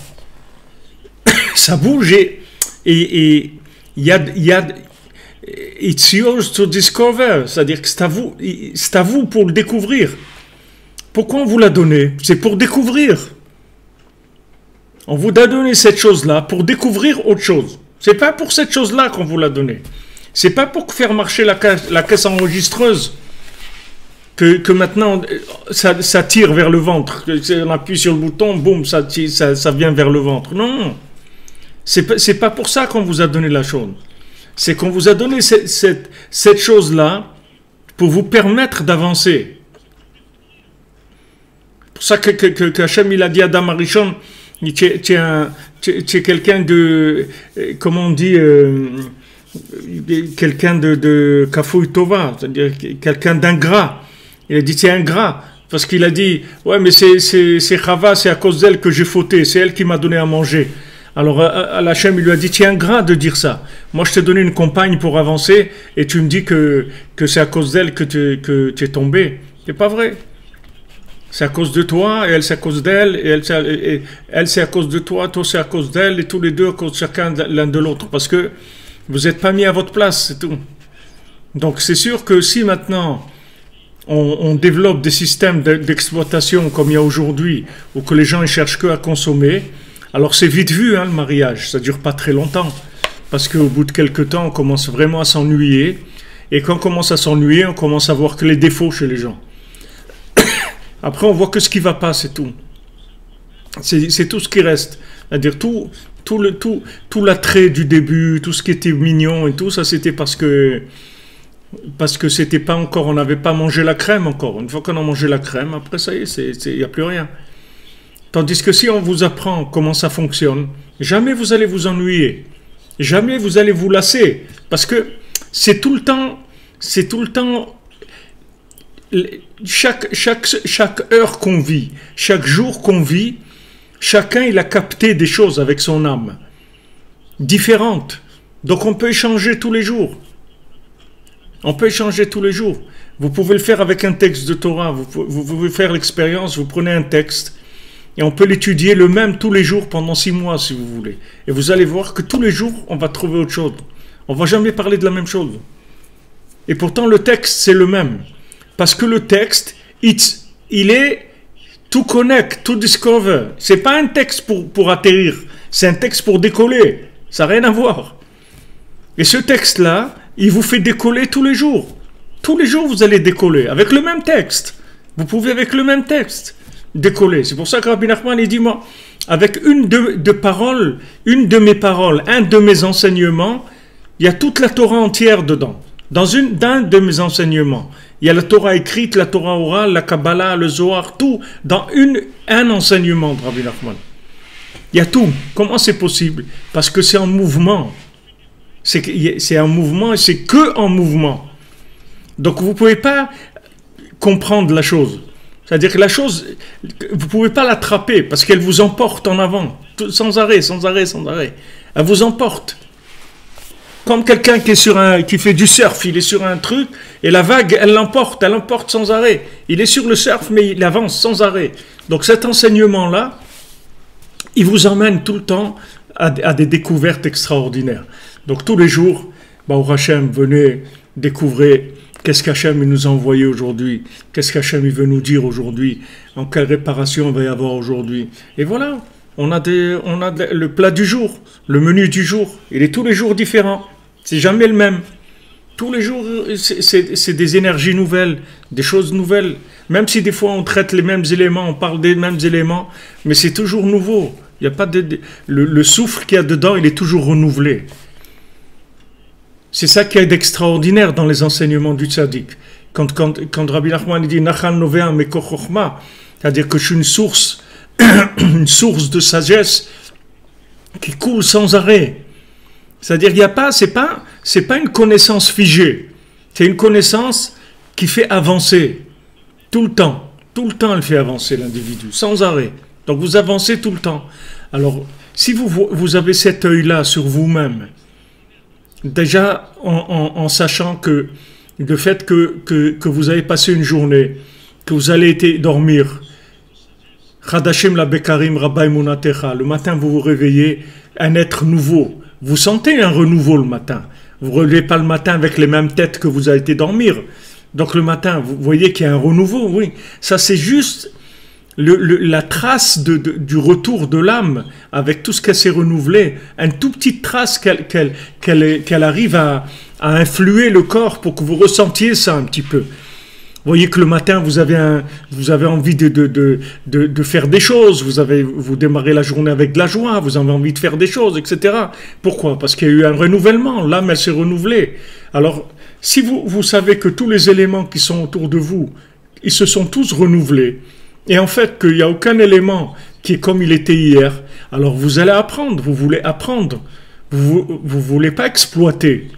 Ça bouge et il y a it's yours to discover, c'est-à-dire que c'est à vous pour le découvrir. Pourquoi on vous l'a donné? C'est pour découvrir. On vous a donné cette chose-là pour découvrir autre chose. C'est pas pour cette chose-là qu'on vous l'a donné. C'est pas pour faire marcher la caisse enregistreuse que maintenant ça tire vers le ventre. On appuie sur le bouton, boum, ça vient vers le ventre. Non, c'est pas pour ça qu'on vous a donné la chose. C'est qu'on vous a donné cette chose-là pour vous permettre d'avancer. C'est pour ça que Hachem il a dit à Adam Arishon, tu es quelqu'un de, comment on dit, quelqu'un de Kafouï Tova, c'est-à-dire quelqu'un d'ingrat. Il a dit c'est ingrat, parce qu'il a dit, ouais mais c'est Chava, c'est à cause d'elle que j'ai fauté, c'est elle qui m'a donné à manger. Alors Hachem il lui a dit, tu es ingrat de dire ça. Moi je t'ai donné une compagne pour avancer, et tu me dis que c'est à cause d'elle que tu es tombé. C'est pas vrai. C'est à cause de toi, et elle c'est à cause d'elle, et elle c'est à cause de toi, toi c'est à cause d'elle, et tous les deux à cause chacun l'un de l'autre, parce que vous n'êtes pas mis à votre place, c'est tout. Donc c'est sûr que si maintenant on développe des systèmes d'exploitation comme il y a aujourd'hui, où que les gens ils cherchent que à consommer, alors c'est vite vu le mariage, ça dure pas très longtemps, parce qu'au bout de quelques temps on commence vraiment à s'ennuyer, et quand on commence à s'ennuyer, on commence à voir que les défauts chez les gens. Après, on voit que ce qui ne va pas, c'est tout. C'est tout ce qui reste. C'est-à-dire tout l'attrait du début, tout ce qui était mignon et tout, ça c'était parce que c'était pas encore, on n'avait pas mangé la crème encore. Une fois qu'on a mangé la crème, après ça y est, il n'y a plus rien. Tandis que si on vous apprend comment ça fonctionne, jamais vous allez vous ennuyer. Jamais vous allez vous lasser. Parce que c'est tout le temps... Chaque heure qu'on vit, chaque jour qu'on vit, chacun il a capté des choses avec son âme différentes. Donc on peut échanger tous les jours. On peut échanger tous les jours. Vous pouvez le faire avec un texte de Torah. Vous pouvez faire l'expérience. Vous prenez un texte et on peut l'étudier le même tous les jours pendant 6 mois si vous voulez. Et vous allez voir que tous les jours on va trouver autre chose. On va jamais parler de la même chose. Et pourtant le texte c'est le même. Parce que le texte, il est tout connect, tout discover. C'est pas un texte pour atterrir, c'est un texte pour décoller. Ça n'a rien à voir. Et ce texte-là, il vous fait décoller tous les jours. Tous les jours, vous allez décoller avec le même texte. Vous pouvez avec le même texte décoller. C'est pour ça que Rabbi Nachman, il dit, moi, avec une de mes paroles, un de mes enseignements, il y a toute la Torah entière dedans. D'un de mes enseignements, il y a la Torah écrite, la Torah orale, la Kabbalah, le Zohar, tout dans un enseignement de Rabbi Nachman. Il y a tout. Comment c'est possible? Parce que c'est en mouvement. C'est en mouvement et c'est que en mouvement. Donc vous ne pouvez pas comprendre la chose. C'est-à-dire que la chose, vous ne pouvez pas l'attraper parce qu'elle vous emporte en avant, sans arrêt, sans arrêt, sans arrêt. Elle vous emporte. Comme quelqu'un qui fait du surf, il est sur un truc et la vague, elle l'emporte sans arrêt. Il est sur le surf mais il avance sans arrêt. Donc cet enseignement-là, il vous emmène tout le temps à des découvertes extraordinaires. Donc tous les jours, Baruch Hashem, venez découvrir qu'est-ce qu'Hachem nous a envoyé aujourd'hui, qu'est-ce qu'Hachem veut nous dire aujourd'hui, en quelle réparation il va y avoir aujourd'hui. Et voilà, on a le plat du jour, le menu du jour, il est tous les jours différent, c'est jamais le même. Tous les jours, c'est des énergies nouvelles, des choses nouvelles. Même si des fois on traite les mêmes éléments, on parle des mêmes éléments, mais c'est toujours nouveau. Il y a pas le souffle qu'il y a dedans, il est toujours renouvelé. C'est ça qui est d'extraordinaire dans les enseignements du tzaddik. Quand Rabbi Nachman dit Nachal Novea Mekor Chochma, c'est-à-dire que je suis une source de sagesse qui coule sans arrêt. C'est-à-dire c'est pas une connaissance figée, c'est une connaissance qui fait avancer tout le temps. Tout le temps, elle fait avancer l'individu, sans arrêt. Donc vous avancez tout le temps. Alors, si vous avez cet œil-là sur vous-même, déjà en sachant que le fait que vous avez passé une journée, que vous allez dormir, Chadashim la Bekarim Rabbi Munatecha, le matin vous vous réveillez, un être nouveau. Vous sentez un renouveau le matin. Vous ne relevez pas le matin avec les mêmes têtes que vous avez été dormir. Donc le matin, vous voyez qu'il y a un renouveau, oui. Ça c'est juste la trace du retour de l'âme avec tout ce qu'elle s'est renouvelé, une toute petite trace qu'elle arrive à influer le corps pour que vous ressentiez ça un petit peu. Vous voyez que le matin, vous avez envie de faire des choses, vous démarrez la journée avec de la joie, vous avez envie de faire des choses, etc. Pourquoi? Parce qu'il y a eu un renouvellement, l'âme elle s'est renouvelée. Alors, si vous savez que tous les éléments qui sont autour de vous, ils se sont tous renouvelés, et en fait qu'il n'y a aucun élément qui est comme il était hier, alors vous allez apprendre, vous voulez apprendre, vous voulez pas exploiter,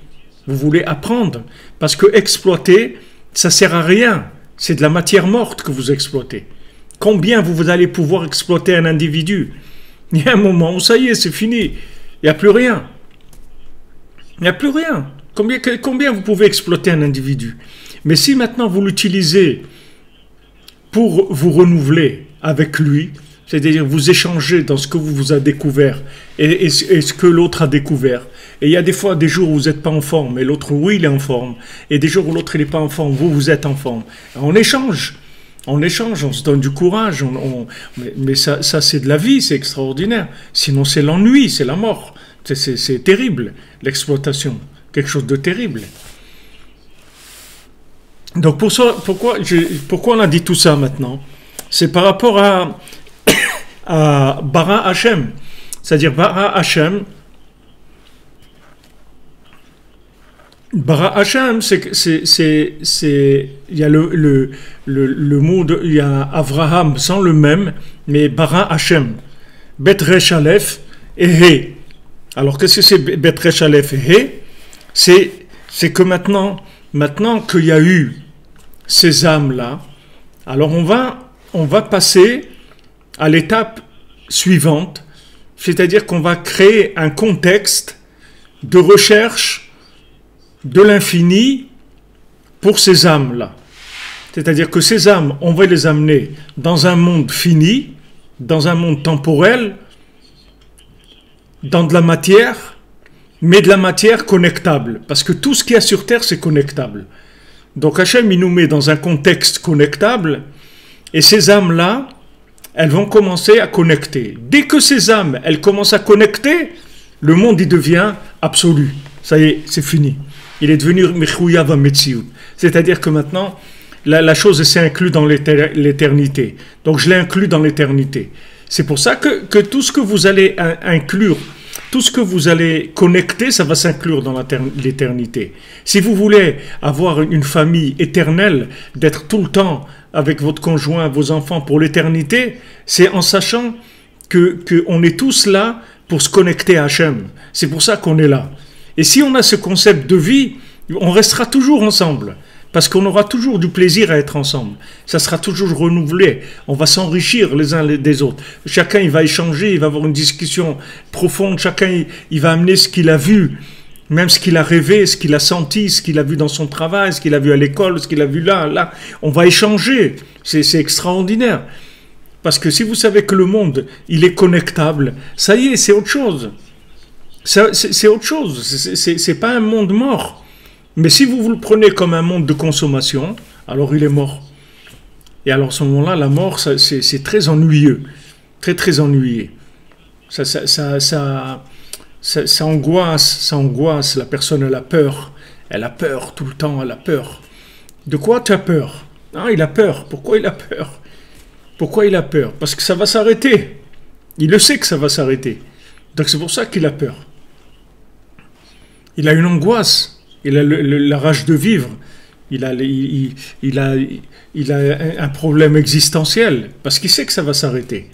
vous voulez apprendre, parce que exploiter, ça sert à rien, c'est de la matière morte que vous exploitez. Combien vous allez pouvoir exploiter un individu? Il y a un moment où ça y est, c'est fini, il n'y a plus rien. Il n'y a plus rien. Combien vous pouvez exploiter un individu? Mais si maintenant vous l'utilisez pour vous renouveler avec lui, c'est-à-dire vous échanger dans ce que vous avez découvert et ce que l'autre a découvert. Et il y a des fois des jours où vous n'êtes pas en forme et l'autre, oui, il est en forme. Et des jours où l'autre, il n'est pas en forme, vous êtes en forme. On échange, on se donne du courage. Mais ça c'est de la vie, c'est extraordinaire. Sinon, c'est l'ennui, c'est la mort. C'est terrible, l'exploitation. Quelque chose de terrible. Donc pourquoi on a dit tout ça maintenant? C'est par rapport à Bara Hashem. C'est-à-dire Bara Hashem, il y a le mot, il y a Avraham sans le même, mais Bara Hashem. Bet Resh Aleph et He. Alors qu'est-ce que c'est Bet Resh Aleph et He? C'est que maintenant qu'il y a eu ces âmes-là, alors on va passer à l'étape suivante, c'est-à-dire qu'on va créer un contexte de recherche de l'infini pour ces âmes-là. C'est-à-dire que ces âmes, on va les amener dans un monde fini, dans un monde temporel, dans de la matière, mais de la matière connectable. Parce que tout ce qu'il y a sur Terre, c'est connectable. Donc Hachem, il nous met dans un contexte connectable, Et ces âmes-là, elles vont commencer à connecter. Dès que ces âmes, elles commencent à connecter, le monde, il devient absolu. Ça y est, c'est fini. Il est devenu Mechouyav Metziut. C'est-à-dire que maintenant, la chose s'est inclue dans l'éternité. Donc je l'ai inclus dans l'éternité. C'est pour ça que tout ce que vous allez inclure, tout ce que vous allez connecter, ça va s'inclure dans l'éternité. Si vous voulez avoir une famille éternelle, d'être tout le temps avec votre conjoint, vos enfants pour l'éternité, c'est en sachant qu'on est tous là pour se connecter à Hachem. C'est pour ça qu'on est là. Et si on a ce concept de vie, on restera toujours ensemble. Parce qu'on aura toujours du plaisir à être ensemble. Ça sera toujours renouvelé. On va s'enrichir les uns des autres. Chacun, il va échanger, il va avoir une discussion profonde. Chacun, il va amener ce qu'il a vu, même ce qu'il a rêvé, ce qu'il a senti, ce qu'il a vu dans son travail, ce qu'il a vu à l'école, ce qu'il a vu là. On va échanger. C'est extraordinaire. Parce que si vous savez que le monde, il est connectable, ça y est, c'est autre chose. C'est autre chose. C'est pas un monde mort. Mais si vous le prenez comme un monde de consommation, alors il est mort. Et alors à ce moment-là, la mort, c'est très ennuyeux. Très, très ennuyeux. Ça angoisse. La personne, elle a peur. Elle a peur tout le temps, elle a peur. De quoi tu as peur? Ah, il a peur. Pourquoi il a peur? Pourquoi il a peur? Parce que ça va s'arrêter. Il le sait que ça va s'arrêter. Donc c'est pour ça qu'il a peur. Il a une angoisse. Il a la rage de vivre, il a un problème existentiel, parce qu'il sait que ça va s'arrêter.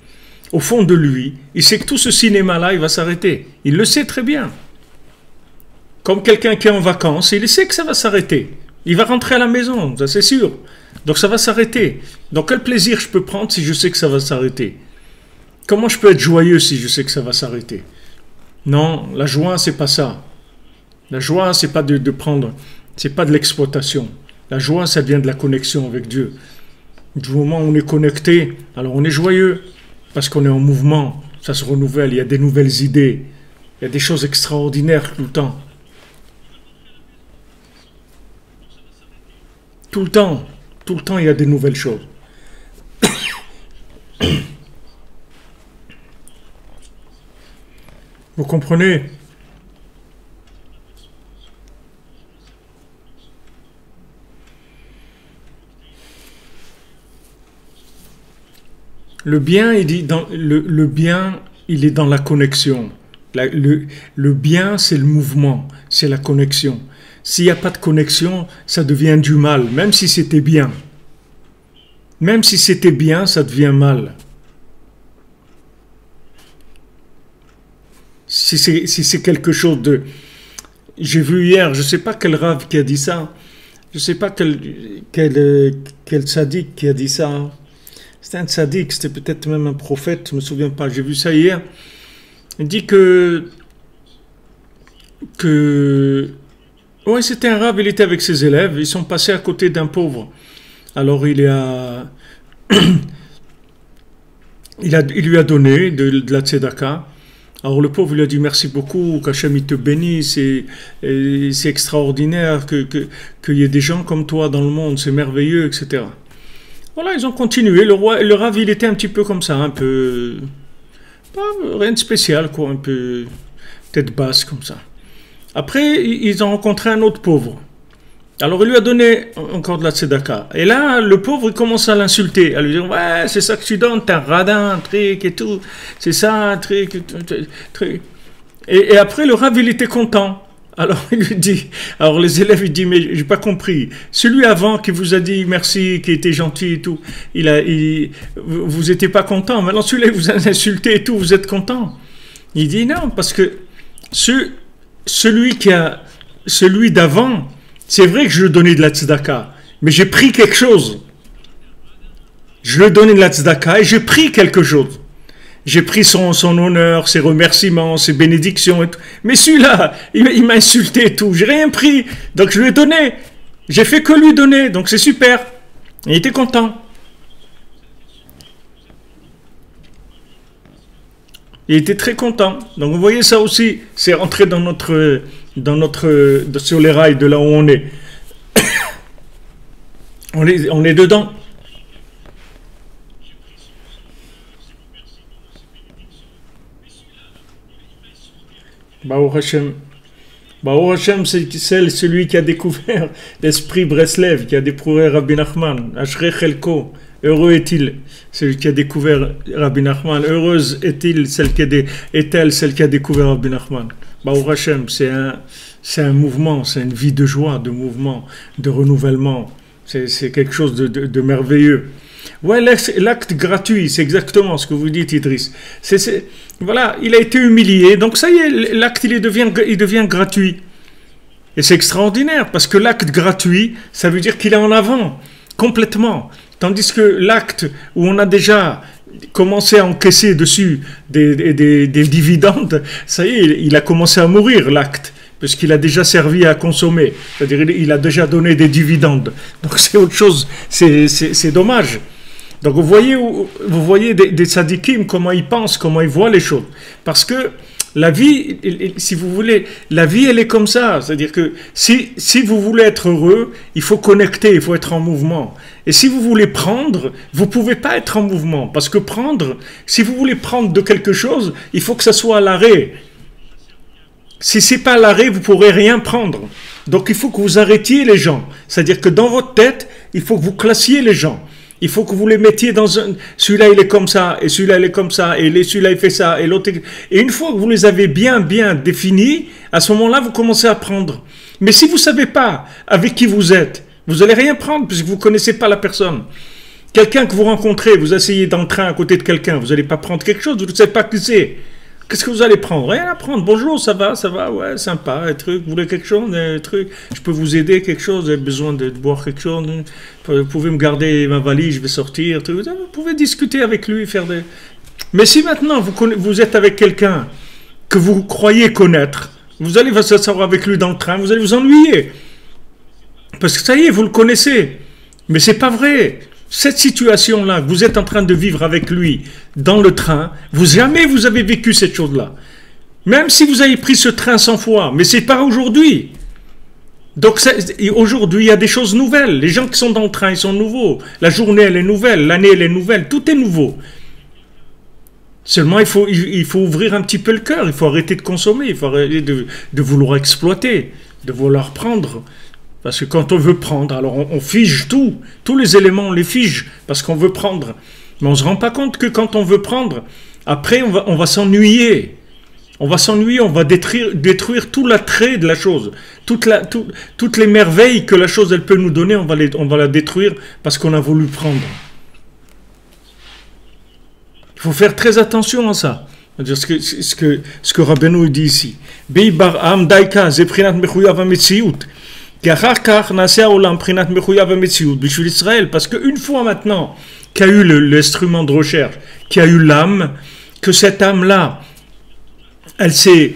Au fond de lui, il sait que tout ce cinéma-là, il va s'arrêter. Il le sait très bien. Comme quelqu'un qui est en vacances, il sait que ça va s'arrêter. Il va rentrer à la maison, ça c'est sûr. Donc ça va s'arrêter. Donc quel plaisir je peux prendre si je sais que ça va s'arrêter? Comment je peux être joyeux si je sais que ça va s'arrêter? Non, la joie, c'est pas ça. La joie, c'est pas de prendre, c'est pas de l'exploitation. La joie, ça vient de la connexion avec Dieu. Du moment où on est connecté, alors on est joyeux, parce qu'on est en mouvement, ça se renouvelle, il y a des nouvelles idées, il y a des choses extraordinaires tout le temps. Tout le temps, il y a des nouvelles choses. Vous comprenez? Le bien, le bien, il est dans la connexion. Le bien, c'est le mouvement, c'est la connexion. S'il n'y a pas de connexion, ça devient du mal, même si c'était bien. Même si c'était bien, ça devient mal. Si c'est quelque chose de... J'ai vu hier, je ne sais pas quel rave qui a dit ça, je ne sais pas quel sadique qui a dit ça. C'était un tzaddik, c'était peut-être même un prophète, je ne me souviens pas, j'ai vu ça hier. Il dit oui, c'était un rave, il était avec ses élèves, ils sont passés à côté d'un pauvre. Alors il lui a donné de la tzedaka. Alors le pauvre lui a dit merci beaucoup, qu'Hachem il te bénisse, c'est extraordinaire qu'il y ait des gens comme toi dans le monde, c'est merveilleux, etc. Voilà, ils ont continué. Le Rav, il était un petit peu comme ça, un peu... rien de spécial, quoi, un peu tête basse, comme ça. Après, ils ont rencontré un autre pauvre. Alors, il lui a donné encore de la tzedaka. Et là, le pauvre, il commence à l'insulter, à lui dire, ouais, c'est ça que tu donnes, t'es un radin, un truc et tout. C'est ça, un truc. Et après, le Rav, il était content. Alors il lui dit, alors les élèves ils disent mais j'ai pas compris. Celui avant qui vous a dit merci, qui était gentil et tout, vous étiez pas content. Maintenant celui-là vous a insulté et tout, vous êtes content. Il dit non parce que celui d'avant, c'est vrai que je lui ai donné de la tzedaka, mais j'ai pris quelque chose. Je lui ai donné de la tzedaka et j'ai pris quelque chose. J'ai pris son honneur, ses remerciements, ses bénédictions et tout. Mais celui-là, il m'a insulté et tout. J'ai rien pris. Donc je lui ai donné. J'ai fait que lui donner. Donc c'est super. Il était content. Il était très content. Donc vous voyez ça aussi. C'est rentré sur les rails de là où on est. On est dedans. Baruch Hashem. Baruch Hashem, c'est celui qui a découvert l'esprit Breslev, qui a découvert Rabbi Nachman. Ashrei Chelko. Heureux est-il, celui qui a découvert Rabbi Nachman. Heureuse est-elle, celle qui a découvert Rabbi Nachman. Baruch Hashem, c'est un mouvement, c'est une vie de joie, de mouvement, de renouvellement. C'est quelque chose de merveilleux. Ouais, l'acte gratuit, c'est exactement ce que vous dites, Idriss. Voilà, il a été humilié, donc ça y est, l'acte il devient gratuit. Et c'est extraordinaire, parce que l'acte gratuit, ça veut dire qu'il est en avant, complètement. Tandis que l'acte où on a déjà commencé à encaisser dessus des dividendes, ça y est, il a commencé à mourir, l'acte, parce qu'il a déjà servi à consommer. C'est-à-dire il a déjà donné des dividendes. Donc c'est autre chose, c'est dommage. Donc vous voyez des tzadikim, comment ils pensent, comment ils voient les choses. Parce que la vie, si vous voulez, la vie elle est comme ça. C'est-à-dire que si vous voulez être heureux, il faut connecter, il faut être en mouvement. Et si vous voulez prendre, vous ne pouvez pas être en mouvement. Parce que prendre, si vous voulez prendre de quelque chose, il faut que ça soit à l'arrêt. Si ce n'est pas à l'arrêt, vous ne pourrez rien prendre. Donc il faut que vous arrêtiez les gens. C'est-à-dire que dans votre tête, il faut que vous classiez les gens. Il faut que vous les mettiez dans un... Celui-là, il est comme ça, et celui-là, il est comme ça, et celui-là, il fait ça, et l'autre... Et une fois que vous les avez bien définis, à ce moment-là, vous commencez à prendre. Mais si vous ne savez pas avec qui vous êtes, vous n'allez rien prendre, puisque vous ne connaissez pas la personne. Quelqu'un que vous rencontrez, vous asseyez dans le train à côté de quelqu'un, vous n'allez pas prendre quelque chose, vous ne savez pas qui c'est. Qu'est-ce que vous allez prendre? Rien à prendre. Bonjour, ça va, ouais, sympa, un truc, vous voulez quelque chose, un truc, je peux vous aider, quelque chose, vous avez besoin de boire quelque chose, vous pouvez me garder ma valise, je vais sortir, vous pouvez discuter avec lui, faire des... Mais si maintenant vous êtes avec quelqu'un que vous croyez connaître, vous allez vous asseoir avec lui dans le train, vous allez vous ennuyer. Parce que ça y est, vous le connaissez. Mais c'est pas vrai. Cette situation-là, que vous êtes en train de vivre avec lui dans le train, jamais vous avez vécu cette chose-là. Même si vous avez pris ce train 100 fois, mais c'est pas aujourd'hui. Donc aujourd'hui, il y a des choses nouvelles. Les gens qui sont dans le train, ils sont nouveaux. La journée, elle est nouvelle. L'année, elle est nouvelle. Tout est nouveau. Seulement, il faut ouvrir un petit peu le cœur. Il faut arrêter de consommer. Il faut arrêter de vouloir exploiter, de vouloir prendre. Parce que quand on veut prendre, alors on fige tout. Tous les éléments, on les fige parce qu'on veut prendre. Mais on ne se rend pas compte que quand on veut prendre, après, on va s'ennuyer. On va s'ennuyer, on va détruire tout l'attrait de la chose. Toutes les merveilles que la chose elle peut nous donner, on va la détruire parce qu'on a voulu prendre. Il faut faire très attention à ça. C'est-à-dire ce que Rabbeinu dit ici. Bei bar am daika zeprinat mechuyav hametziut. Parce qu'une fois maintenant qu'il y a eu l'instrument de recherche, qu'il y a eu l'âme, que cette âme-là, elle s'est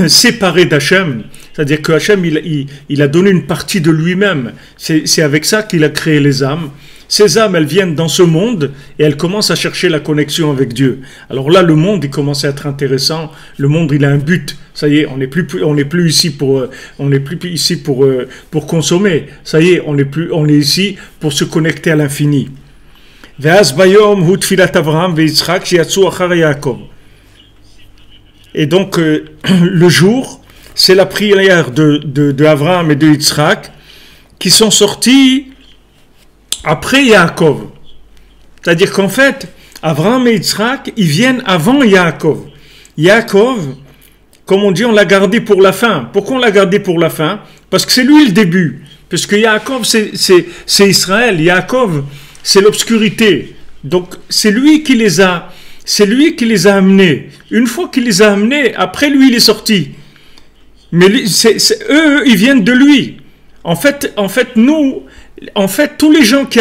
séparée d'Hachem, c'est-à-dire que Hachem, il a donné une partie de lui-même. C'est avec ça qu'il a créé les âmes. Ces âmes, elles viennent dans ce monde et elles commencent à chercher la connexion avec Dieu. Alors là, le monde, il commence à être intéressant. Le monde, il a un but. Ça y est, on n'est plus ici pour consommer. Ça y est, on est ici pour se connecter à l'infini. Et donc, le jour, c'est la prière de Abraham et de Yitzhak qui sont sortis après Yaakov. C'est-à-dire qu'en fait, Abraham et Yitzhak, ils viennent avant Yaakov. Yaakov, comme on dit, on l'a gardé pour la fin. Pourquoi on l'a gardé pour la fin? Parce que c'est lui le début. Parce que Yaakov, c'est Israël. Yaakov, c'est l'obscurité. Donc, c'est lui qui les a amenés. Une fois qu'il les a amenés, après lui, il est sorti. Mais eux, ils viennent de lui. En fait, tous les gens qui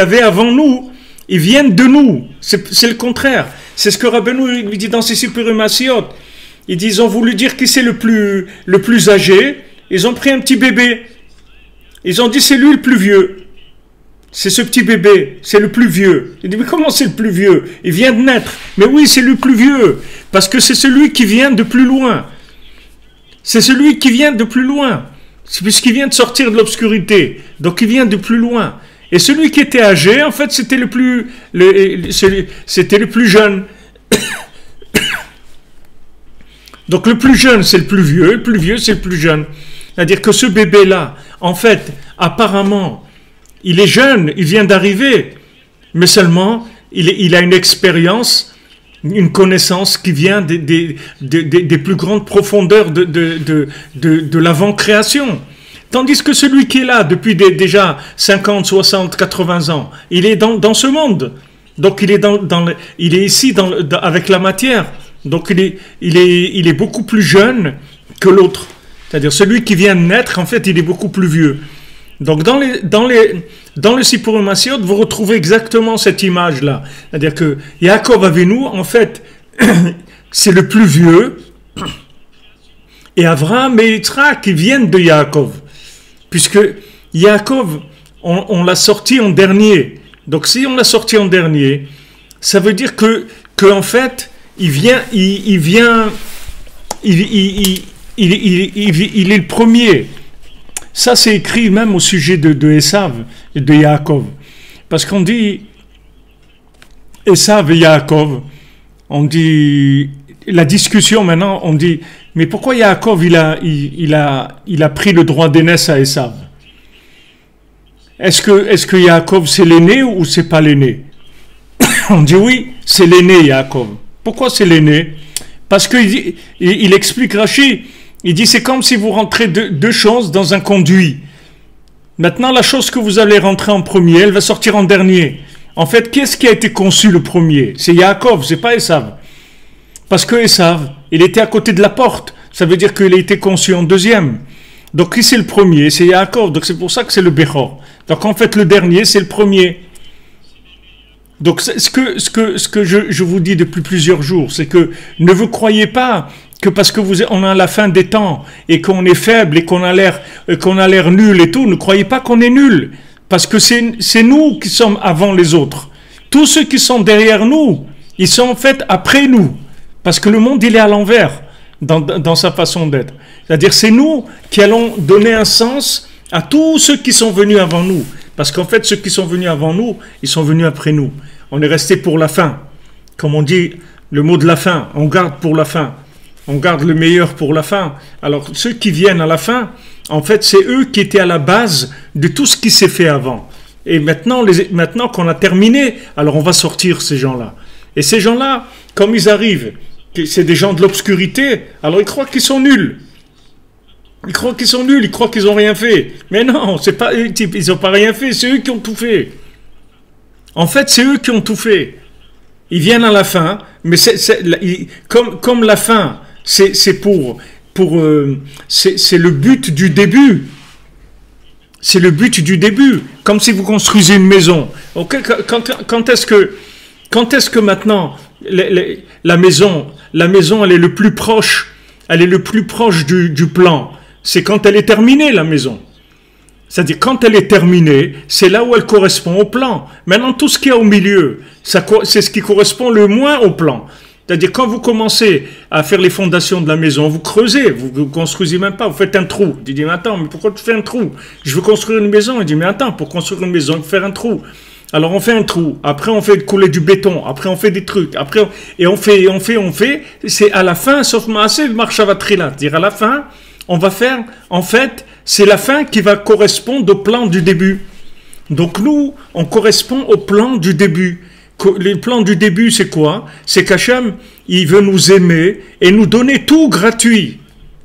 avaient avant nous, ils viennent de nous. C'est le contraire. C'est ce que Rabbeinu lui dit dans ses Sipurim-Asiot. Ils ont voulu dire qui c'est le plus âgé. Ils ont pris un petit bébé. Ils ont dit c'est lui le plus vieux. C'est ce petit bébé, c'est le plus vieux. Il dit mais comment c'est le plus vieux? Il vient de naître. Mais oui, c'est le plus vieux. Parce que c'est celui qui vient de plus loin. C'est celui qui vient de plus loin. C'est puisqu'il vient de sortir de l'obscurité. Donc il vient de plus loin. Et celui qui était âgé, en fait, c'était le plus jeune. Donc le plus jeune, c'est le plus vieux, c'est le plus jeune. C'est-à-dire que ce bébé-là, en fait, apparemment, il est jeune, il vient d'arriver, mais seulement, il a une expérience, une connaissance qui vient des plus grandes profondeurs de l'avant-création. Tandis que celui qui est là depuis déjà 50, 60, 80 ans, il est dans ce monde. Donc il est ici avec la matière. Donc il est beaucoup plus jeune que l'autre. C'est-à-dire celui qui vient de naître, en fait, il est beaucoup plus vieux. Donc dans le Sipurim Masiot, vous retrouvez exactement cette image-là. C'est-à-dire que Yaakov Avinu, en fait, c'est le plus vieux, et Avraham et Yitzhak qui viennent de Yaakov. Puisque Yaakov, on l'a sorti en dernier. Donc si on l'a sorti en dernier, ça veut dire que en fait, il est le premier. Ça, c'est écrit même au sujet de Esav et de Yaakov. Parce qu'on dit Esav et Yaakov, on dit, la discussion maintenant, on dit, mais pourquoi Yaakov, il a pris le droit d'aînesse à Esav? Est-ce que Yaakov, c'est l'aîné ou c'est pas l'aîné? On dit oui, c'est l'aîné, Yaakov. Pourquoi c'est l'aîné? Parce qu'il explique Rashi, il dit c'est comme si vous rentrez deux choses dans un conduit. Maintenant, la chose que vous allez rentrer en premier, elle va sortir en dernier. En fait, qu'est-ce qui a été conçu le premier? C'est Yaakov, c'est pas Esav. Parce que Esav, il était à côté de la porte. Ça veut dire qu'il a été conçu en deuxième. Donc, qui c'est le premier? C'est Yaakov. Donc, c'est pour ça que c'est le Bechor. Donc, en fait, le dernier, c'est le premier. Donc, ce que je vous dis depuis plusieurs jours, c'est que ne vous croyez pas que parce que on a la fin des temps et qu'on est faible et qu'on a l'air nul et tout, ne croyez pas qu'on est nul. Parce que c'est nous qui sommes avant les autres. Tous ceux qui sont derrière nous, ils sont en fait après nous. Parce que le monde, il est à l'envers dans sa façon d'être. C'est-à-dire, c'est nous qui allons donner un sens à tous ceux qui sont venus avant nous. Parce qu'en fait, ceux qui sont venus avant nous, ils sont venus après nous. On est resté pour la fin. Comme on dit, le mot de la fin, on garde pour la fin. On garde le meilleur pour la fin. Alors, ceux qui viennent à la fin, en fait, c'est eux qui étaient à la base de tout ce qui s'est fait avant. Et maintenant qu'on a terminé, alors on va sortir ces gens-là. Et ces gens-là, comme ils arrivent, c'est des gens de l'obscurité, alors ils croient qu'ils sont nuls. Ils croient qu'ils sont nuls, ils croient qu'ils n'ont rien fait. Mais non, ils n'ont pas rien fait, c'est eux qui ont tout fait. En fait, c'est eux qui ont tout fait. Ils viennent à la fin, mais comme la fin, c'est le but du début. C'est le but du début. Comme si vous construisez une maison. Okay, quand est-ce que maintenant la maison, elle est le plus proche, du plan. C'est quand elle est terminée, la maison. C'est-à-dire, quand elle est terminée, c'est là où elle correspond au plan. Maintenant, tout ce qu'il y a au milieu, c'est ce qui correspond le moins au plan. C'est-à-dire, quand vous commencez à faire les fondations de la maison, vous creusez, vous construisez même pas, vous faites un trou. Il dit, mais attends, mais pourquoi tu fais un trou? Je veux construire une maison. Il dit, mais attends, pour construire une maison, il faut faire un trou. Alors, on fait un trou. Après, on fait couler du béton. Après, on fait des trucs. Après, on fait. C'est à la fin, sauf Maaseh, le Marchavatrila. C'est-à-dire, à la fin, on va faire, en fait, c'est la fin qui va correspondre au plan du début. Donc nous, on correspond au plan du début. Le plan du début, c'est quoi? C'est qu'Hachem, il veut nous aimer et nous donner tout gratuit.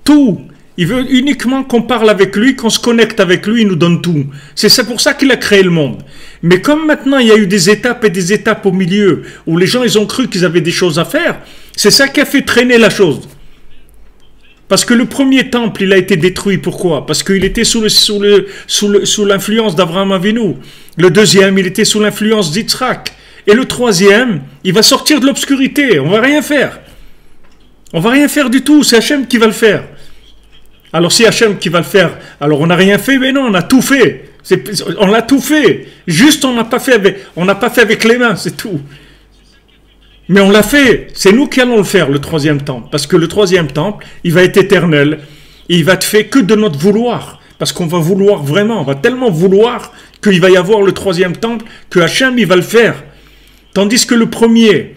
Tout. Il veut uniquement qu'on parle avec lui, qu'on se connecte avec lui, il nous donne tout. C'est pour ça qu'il a créé le monde. Mais comme maintenant, il y a eu des étapes et des étapes au milieu, où les gens, ils ont cru qu'ils avaient des choses à faire, c'est ça qui a fait traîner la chose. Parce que le premier temple, il a été détruit. Pourquoi? Parce qu'il était sous l'influence d'Abraham Avinu. Le deuxième, il était sous l'influence d'Yitzhak. Et le troisième, il va sortir de l'obscurité. On va rien faire. On va rien faire du tout. C'est Hachem qui va le faire. Alors si Hachem qui va le faire, alors on n'a rien fait. Mais non, on a tout fait. On a tout fait. Juste on n'a pas fait avec les mains, c'est tout. Mais on l'a fait, c'est nous qui allons le faire, le troisième temple. Parce que le troisième temple, il va être éternel. Et il va être fait que de notre vouloir. Parce qu'on va vouloir vraiment, on va tellement vouloir qu'il va y avoir le troisième temple, que Hachem, il va le faire. Tandis que le premier,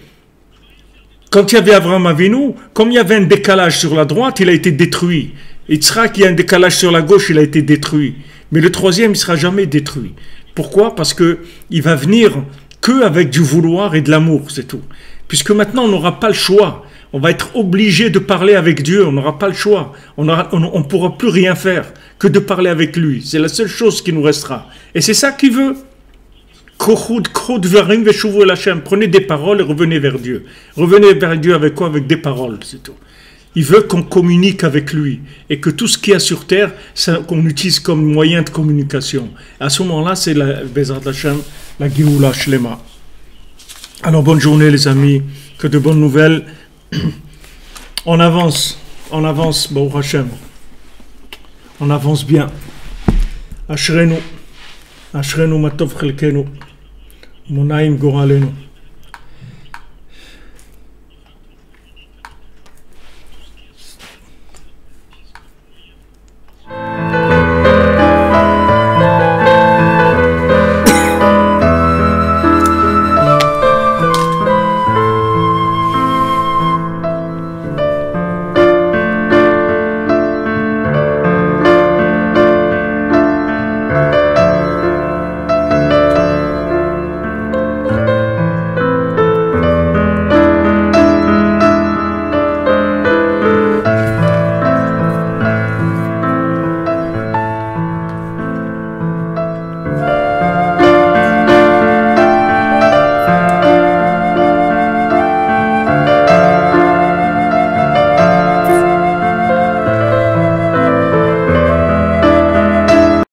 Quand il y avait Abraham Avinu, comme il y avait un décalage sur la droite, il a été détruit. Yitzhak, il y a un décalage sur la gauche, il a été détruit. Mais le troisième, il ne sera jamais détruit. Pourquoi? Parce qu'il va venir que avec du vouloir et de l'amour, c'est tout. Puisque maintenant, on n'aura pas le choix. On va être obligé de parler avec Dieu, on n'aura pas le choix. On ne pourra plus rien faire que de parler avec lui. C'est la seule chose qui nous restera. Et c'est ça qu'il veut. Prenez des paroles et revenez vers Dieu. Revenez vers Dieu avec quoi? Avec des paroles, c'est tout. Il veut qu'on communique avec lui et que tout ce qu'il y a sur terre, qu'on utilise comme moyen de communication. À ce moment-là, c'est la Bezrat Hashem, la Géoula Shlema. Alors, bonne journée les amis, que de bonnes nouvelles. On avance, Baruch Hashem. On avance bien. Ashrenu matov chelkenu, monaim goralenu.